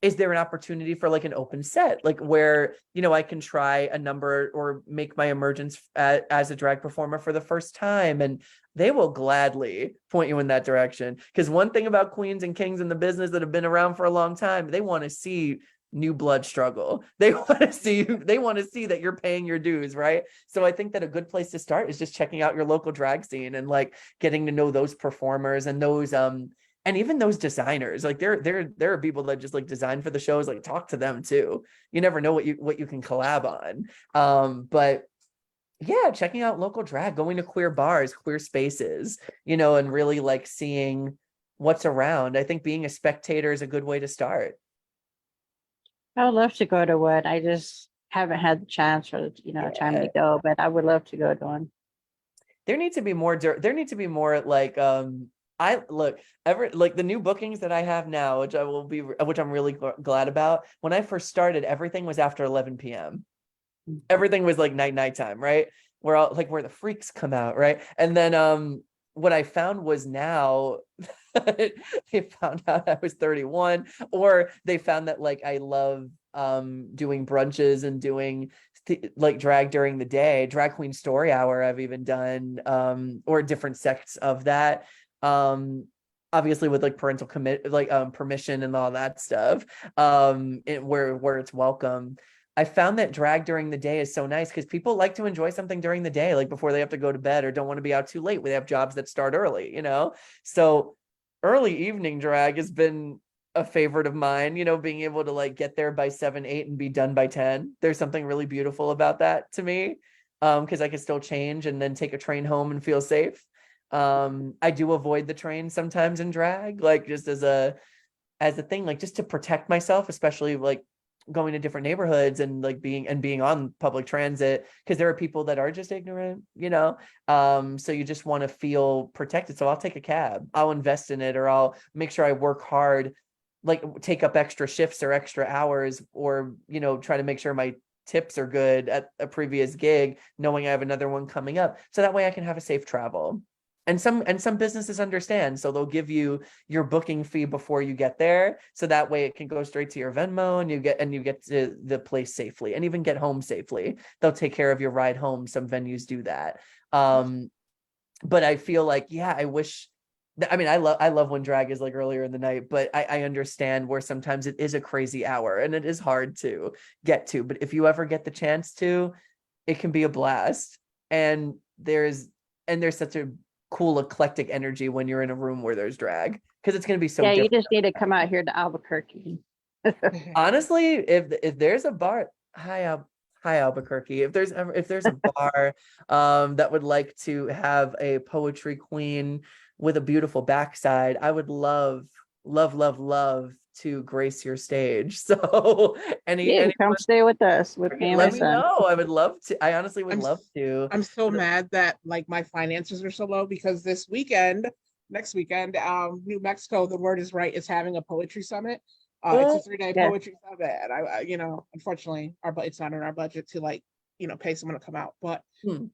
is there an opportunity for like an open set, like where, I can try a number or make my emergence as a drag performer for the first time? And they will gladly point you in that direction. Because one thing about queens and kings in the business that have been around for a long time, they want to see new blood struggle. They want to see that you're paying your dues, right? So I think that a good place to start is just checking out your local drag scene and like getting to know those performers and those and even those designers. Like there are people that just like design for the shows, like talk to them too. You never know what you can collab on. But yeah, checking out local drag, going to queer bars, queer spaces, and really like seeing what's around. I think being a spectator is a good way to start. I would love to go to one. I just haven't had the chance or time to go, but I would love to go to one. There needs to be more like the new bookings that I have now, which I'm really glad about. When I first started, everything was after 11 p.m. Everything was like nighttime, right? Where all like where the freaks come out, right? And then what I found was now they found out I was 31, or they found that like I love doing brunches and doing like drag during the day, drag queen story hour I've even done, or different sects of that, obviously with like parental permission and all that stuff, where it's welcome. I found that drag during the day is so nice because people like to enjoy something during the day, like before they have to go to bed or don't want to be out too late when they have jobs that start early, So early evening drag has been a favorite of mine, being able to like get there by 7, 8 and be done by 10. There's something really beautiful about that to me, because I can still change and then take a train home and feel safe. I do avoid the train sometimes in drag, like just as a thing, like just to protect myself, especially like going to different neighborhoods and like being on public transit, because there are people that are just ignorant, so you just want to feel protected. So I'll take a cab, I'll invest in it, or I'll make sure I work hard, like take up extra shifts or extra hours, or try to make sure my tips are good at a previous gig, knowing I have another one coming up, so that way I can have a safe travel. And some businesses understand, so they'll give you your booking fee before you get there, so that way it can go straight to your Venmo and you get to the place safely and even get home safely. They'll take care of your ride home. Some venues do that. But I feel like, yeah, I wish I mean, I love when drag is like earlier in the night, but I understand where sometimes it is a crazy hour and it is hard to get to. But if you ever get the chance to, it can be a blast. And there's such a cool eclectic energy when you're in a room where there's drag, because it's going to be so Yeah, you different. just need to come out here to Albuquerque. Honestly, if there's a bar, hi Albuquerque, if there's a bar that would like to have a poetry queen with a beautiful backside, I would love to grace your stage. So Yeah, come stay with us with me and my let me son. know. I would love to. I honestly would love to. I'm so mad that like my finances are so low because this weekend, next weekend, New Mexico, the word is right, is having a poetry summit. It's a 3-day Yeah. poetry summit. And I you know, unfortunately, it's not in our budget to like, you know, pay someone to come out. But you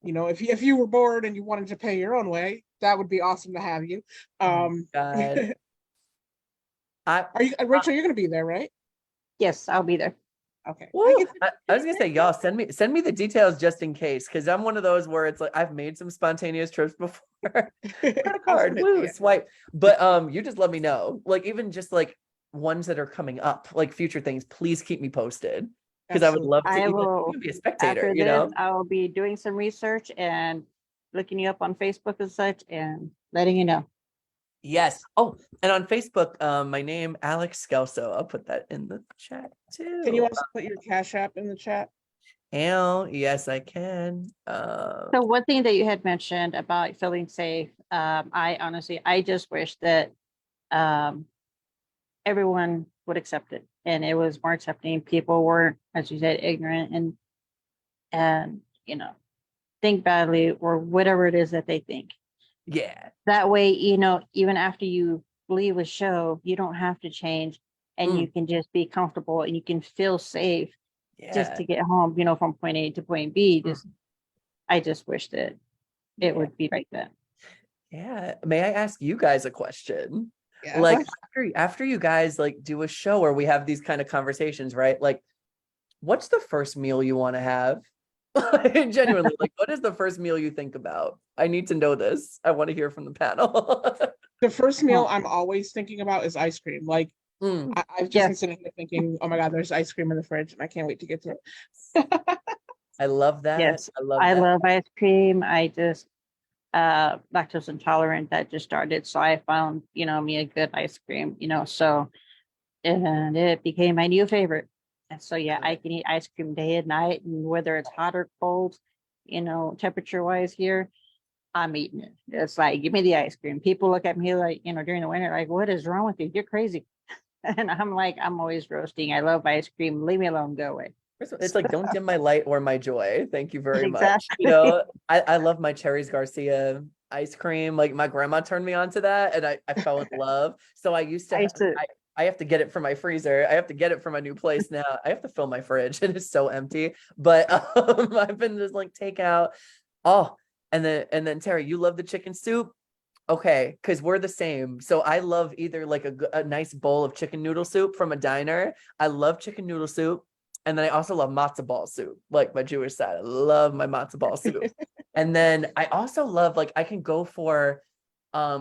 know, if you were bored and you wanted to pay your own way, that would be awesome to have you. God. Are you, Rachel? You're gonna be there, right? Yes, I'll be there. Okay. I was gonna say, y'all send me the details just in case, because I'm one of those where it's like I've made some spontaneous trips before. Credit card, woo, swipe. But you just let me know. Like even just like ones that are coming up, like future things, please keep me posted. Because I would love to I will be a spectator, After you this, know. I will be doing some research and looking you up on Facebook and such and letting you know. Yes. Oh, and on Facebook, my name, Alex Skelso. I'll put that in the chat too. Can you also put your Cash App in the chat? Yes, I can. So one thing that you had mentioned about feeling safe, I just wish that everyone would accept it and it was more accepting. People weren't, as you said, ignorant and you know, think badly or whatever it is that they think. Yeah. That way, you know, even after you leave a show, you don't have to change and you can just be comfortable and you can feel safe just to get home, you know, from point A to point B. I just wish that it would be like that. Yeah. May I ask you guys a question? Yeah. Like after you guys like do a show where we have these kind of conversations, right? Like, what's the first meal you want to have? Genuinely, like, what is the first meal you think about? I need to know this. I want to hear from the panel. The first meal I'm always thinking about is ice cream. Like I've just been sitting here thinking, oh my God, there's ice cream in the fridge and I can't wait to get to it. I love that. Yes, I love ice cream. I just lactose intolerant that just started. So I found, you know, me a good ice cream, you know, so and it became my new favorite. And so yeah, I can eat ice cream day and night, and whether it's hot or cold, you know, temperature wise here, I'm eating it. It's like, give me the ice cream. People look at me like, you know, during the winter, like, what is wrong with you? You're crazy. And I'm like, I'm always roasting. I love ice cream. Leave me alone. Go away. It's like, don't dim my light or my joy. Thank you very much. Exactly. You know, I love my Cherries Garcia ice cream. Like my grandma turned me on to that and I fell in love. So I used to, I have to get it from my freezer. I have to get it from my new place now. I have to fill my fridge. It is so empty. But I've been just like takeout. Oh, and then Terry, you love the chicken soup? Okay, because we're the same. So I love either like a nice bowl of chicken noodle soup from a diner. I love chicken noodle soup. And then I also love matzo ball soup, like my Jewish side. I love my matzo ball soup. And then I also love, like, I can go for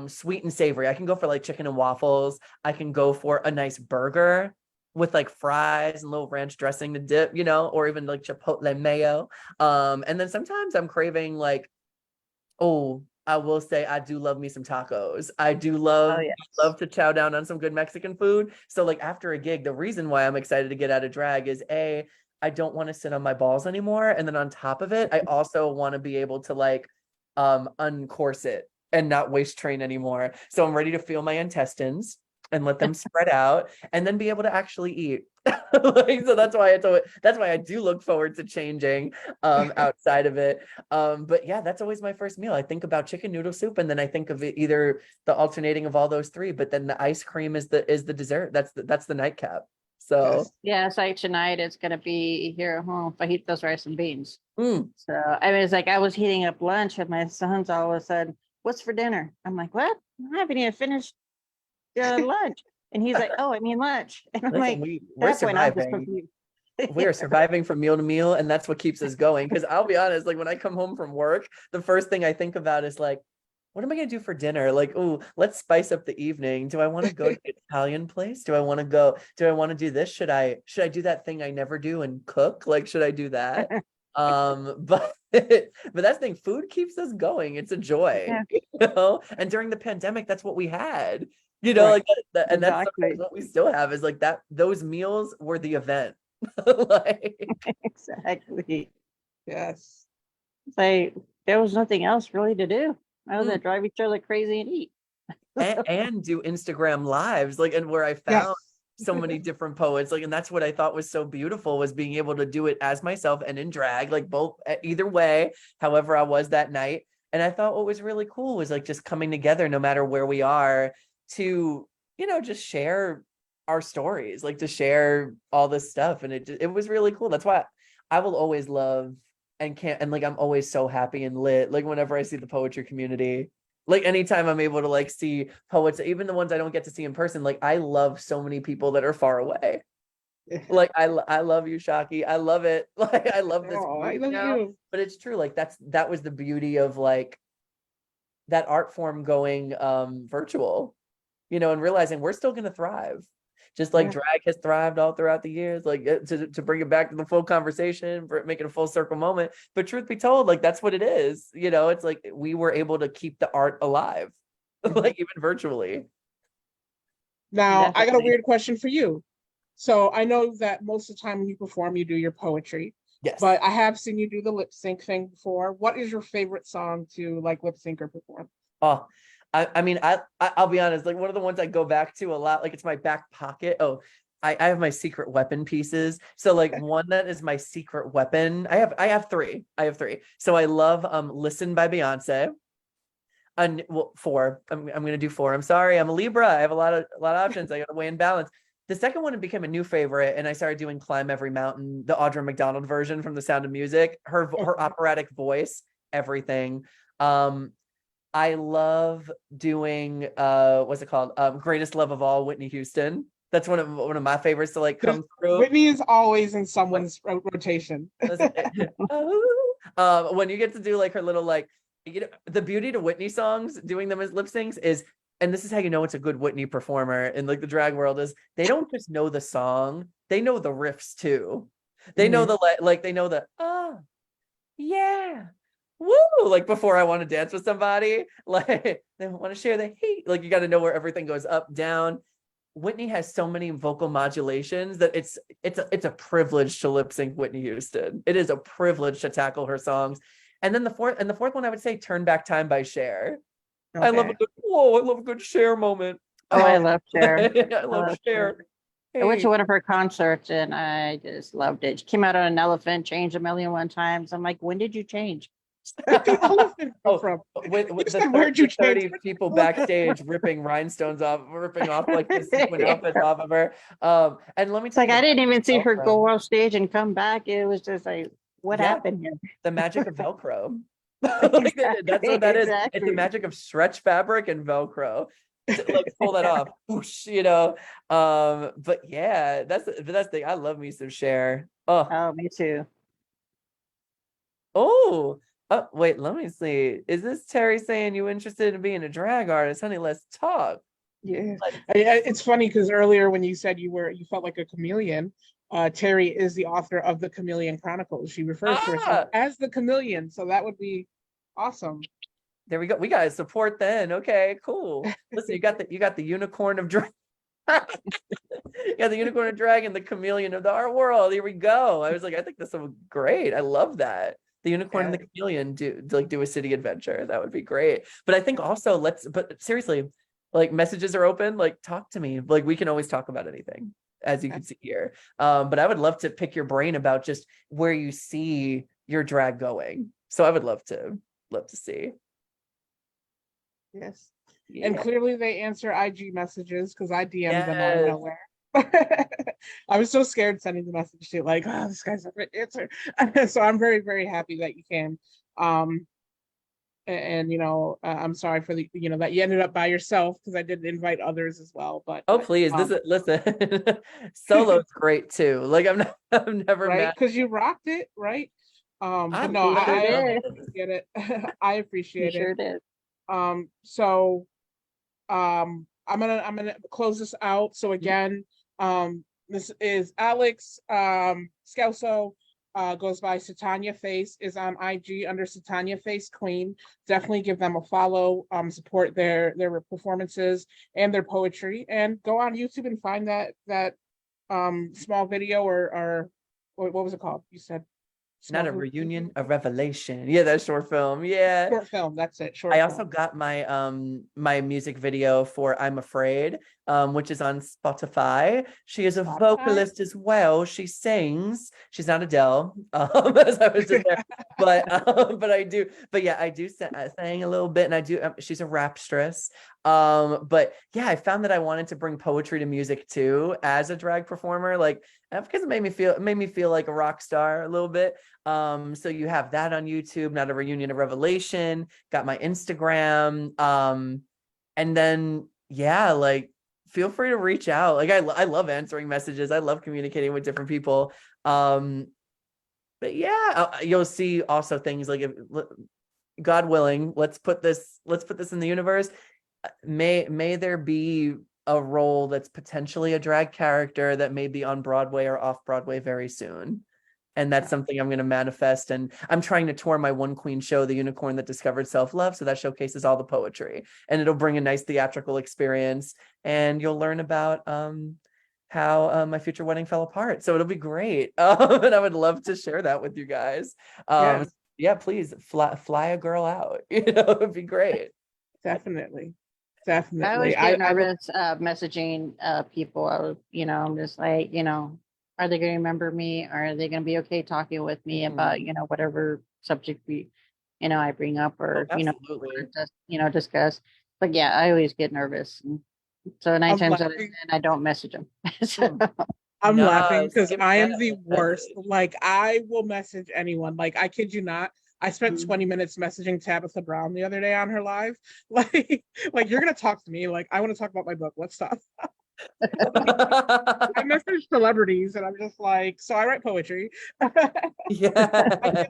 sweet and savory. I can go for like chicken and waffles. I can go for a nice burger with like fries and little ranch dressing to dip, you know, or even like chipotle mayo. And then sometimes I'm craving like, oh, I will say I do love me some tacos. I do love to chow down on some good Mexican food. So like after a gig, the reason why I'm excited to get out of drag is I don't want to sit on my balls anymore. And then on top of it, I also want to be able to like uncorset and not waist train anymore. So I'm ready to feel my intestines and let them spread out and then be able to actually eat. Like, so that's why I do look forward to changing outside of it. But yeah, that's always my first meal. I think about chicken noodle soup and then I think of it either the alternating of all those three, but then the ice cream is the dessert. That's the nightcap. So yeah, it's like tonight it's gonna be here at home fajitas, rice and beans. So I mean, it's like I was heating up lunch with my sons all of a sudden. What's for dinner? I'm like, what? I haven't even finished lunch. And he's like, oh, I mean lunch. And I'm like, we're surviving. We are surviving from meal to meal, and that's what keeps us going. Because I'll be honest, like when I come home from work, the first thing I think about is like, what am I gonna do for dinner? Like, oh, let's spice up the evening. Do I want to go to an Italian place? Do I want to do this? Should I do that thing I never do and cook? Like, should I do that? But but that's the thing, food keeps us going. It's a joy, Yeah. And during the pandemic, that's what we had, like and that's Exactly. what we still have is like that. Those meals were the event. Like, Exactly. Yes. It's like there was nothing else really to do other than drive each other crazy and eat. and do Instagram lives, like, and where I found so many different poets, like, and that's what I thought was so beautiful, was being able to do it as myself and in drag, like both, either way, however I was that night. And I thought what was really cool was like just coming together, no matter where we are, to, just share our stories, like to share all this stuff. And it was really cool. That's why I will always love and like I'm always so happy and lit, like whenever I see the poetry community. Like anytime I'm able to like see poets, even the ones I don't get to see in person, like I love so many people that are far away. Like I love you, Shaki. I love it. Like I love this. Oh, I love you. But it's true. Like that was the beauty of like that art form going virtual, and realizing we're still going to thrive. Just like drag has thrived all throughout the years, like to bring it back to the full conversation, for making a full circle moment. But truth be told, like that's what it is. It's like we were able to keep the art alive, like even virtually. Now, I got a Definitely. weird question for you. So I know that most of the time when you perform, you do your poetry, Yes. but I have seen you do the lip sync thing before. What is your favorite song to like lip sync or perform? Oh, I mean, I'll be honest, like one of the ones I go back to a lot, like it's my back pocket. Oh, I have my secret weapon pieces. So like one that is my secret weapon. I have three. So I love Listen by Beyonce. And well, four. I'm gonna do four. I'm sorry, I'm a Libra. I have a lot of options. I gotta weigh and balance. The second one became a new favorite, and I started doing Climb Every Mountain, the Audra McDonald version from The Sound of Music. Her operatic voice, everything. I love doing what's it called? Greatest Love of All, Whitney Houston. That's one of my favorites to like come through. Whitney is always in someone's rotation. When you get to do like her little like, the beauty to Whitney songs, doing them as lip syncs is, and this is how you know it's a good Whitney performer in like the drag world, is they don't just know the song, they know the riffs too. They know the like they know the yeah. Woo! Like before I want to dance with somebody, like they want to share the hate. Like you got to know where everything goes up, down. Whitney has so many vocal modulations that it's a privilege to lip sync Whitney Houston. It is a privilege to tackle her songs. And then the fourth one, I would say Turn Back Time by Cher. Okay. I love a good Cher moment. Oh, I love Cher. I love Cher. I went to one of her concerts and I just loved it. She came out on an elephant, changed a million one times. I'm like, when did you change? Where'd the elephant come from? With You the said, where'd you 30 change? people backstage ripping rhinestones off, ripping off like the sequin outfits off of her. And let me It's like I didn't even see her Velcro. go off stage and come back. It was just like, what happened here? The magic of Velcro. Like, that's what that is. It's Exactly. the magic of stretch fabric and Velcro. Like pull that off, whoosh, but yeah, that's the thing. I love me some Cher. Oh, me too. Oh, wait, let me see. Is this Terry saying you interested in being a drag artist? Honey, let's talk. Yeah, it's funny because earlier when you said you felt like a chameleon, Terry is the author of the Chameleon Chronicles. She refers to herself as the chameleon, so that would be awesome. There we go. We gotta support then. Okay, cool. Listen, you got the unicorn of drag. You got the unicorn of drag and the chameleon of the art world. Here we go. I was like, I think this will be great. I love that. The unicorn and the chameleon do a city adventure. That would be great. But I think also but seriously, like messages are open. Like talk to me. Like we can always talk about anything, as you can see here. But I would love to pick your brain about just where you see your drag going. So I would love to see. Yes. Yeah. And clearly they answer IG messages because I DM'd them out of Yes. nowhere. I was so scared sending the message to like, oh, this guy's not gonna answer. So I'm very, very happy that you came. And I'm sorry for the that you ended up by yourself because I did invite others as well. But please, listen, solo's great too. Like I'm never right mad. because you rocked it, right? But I no, love I it. get it. I appreciate You it. sure did. So I'm gonna close this out. So again, this is Alex Scalzo, goes by Satanya Face, is on IG under Satanya Face Queen. Definitely give them a follow, support their performances and their poetry, and go on YouTube and find that small video or what was it called? You said Not a small reunion, a revelation. Yeah, that short film. Yeah. short film. That's it. Short I film. also got my my music video for I'm Afraid, which is on Spotify. She is a Spotify? vocalist as well. She sings. She's not Adele, as I was just there, but I do. But yeah, I do sing a little bit, and I do. She's a rapstress. But yeah, I found that I wanted to bring poetry to music too as a drag performer, like because it made me feel like a rock star a little bit. So you have that on YouTube, Not a Reunion, a Revelation, got my Instagram. And then yeah, like feel free to reach out. Like I love answering messages. I love communicating with different people. But yeah, you'll see also things like, if God willing, let's put this in the universe. May there be a role that's potentially a drag character that may be on Broadway or off Broadway very soon. And that's something I'm going to manifest. And I'm trying to tour my one queen show, The Unicorn That Discovered Self-Love. So that showcases all the poetry, and it'll bring a nice theatrical experience. And you'll learn about how my future wedding fell apart. So it'll be great. And I would love to share that with you guys. Yeah, please fly a girl out. It'd be great. Definitely. I always get nervous messaging people. I'm just like, are they going to remember me? Are they going to be okay talking with me about, whatever subject I bring up or, Absolutely. discuss. But yeah, I always get nervous. And so 9 times out of 10, I don't message them. So, I'm No, laughing because skip I am that the worst. message. Like I will message anyone. Like I kid you not. I spent 20 minutes messaging Tabitha Brown the other day on her live. Like you're gonna talk to me. Like I want to talk about my book. Let's stop. I message celebrities and I'm just like, so I write poetry. Yeah.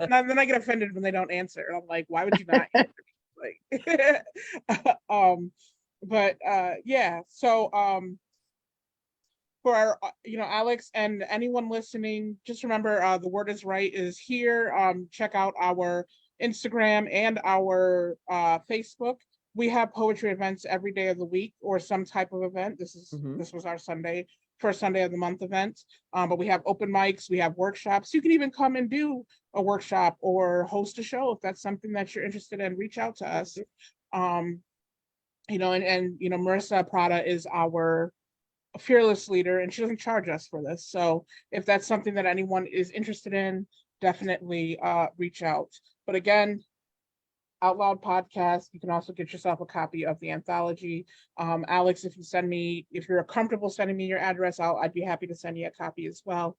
And then I get offended when they don't answer. And I'm like, why would you not answer me? Like yeah. So for our Alex and anyone listening, just remember The Word Is Right is here. Check out our Instagram and our Facebook. We have poetry events every day of the week or some type of event. This was our first Sunday of the month event. But we have open mics, we have workshops. You can even come and do a workshop or host a show if that's something that you're interested in. Reach out to us. And Marissa Prada is our fearless leader, and she doesn't charge us for this. So if that's something that anyone is interested in, definitely reach out. But again, Out Loud Podcast, you can also get yourself a copy of the anthology. Alex, if you're comfortable sending me your address, I'd be happy to send you a copy as well.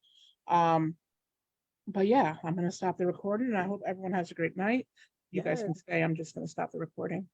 But yeah, I'm going to stop the recording, and I hope everyone has a great night. You guys can stay. I'm just going to stop the recording.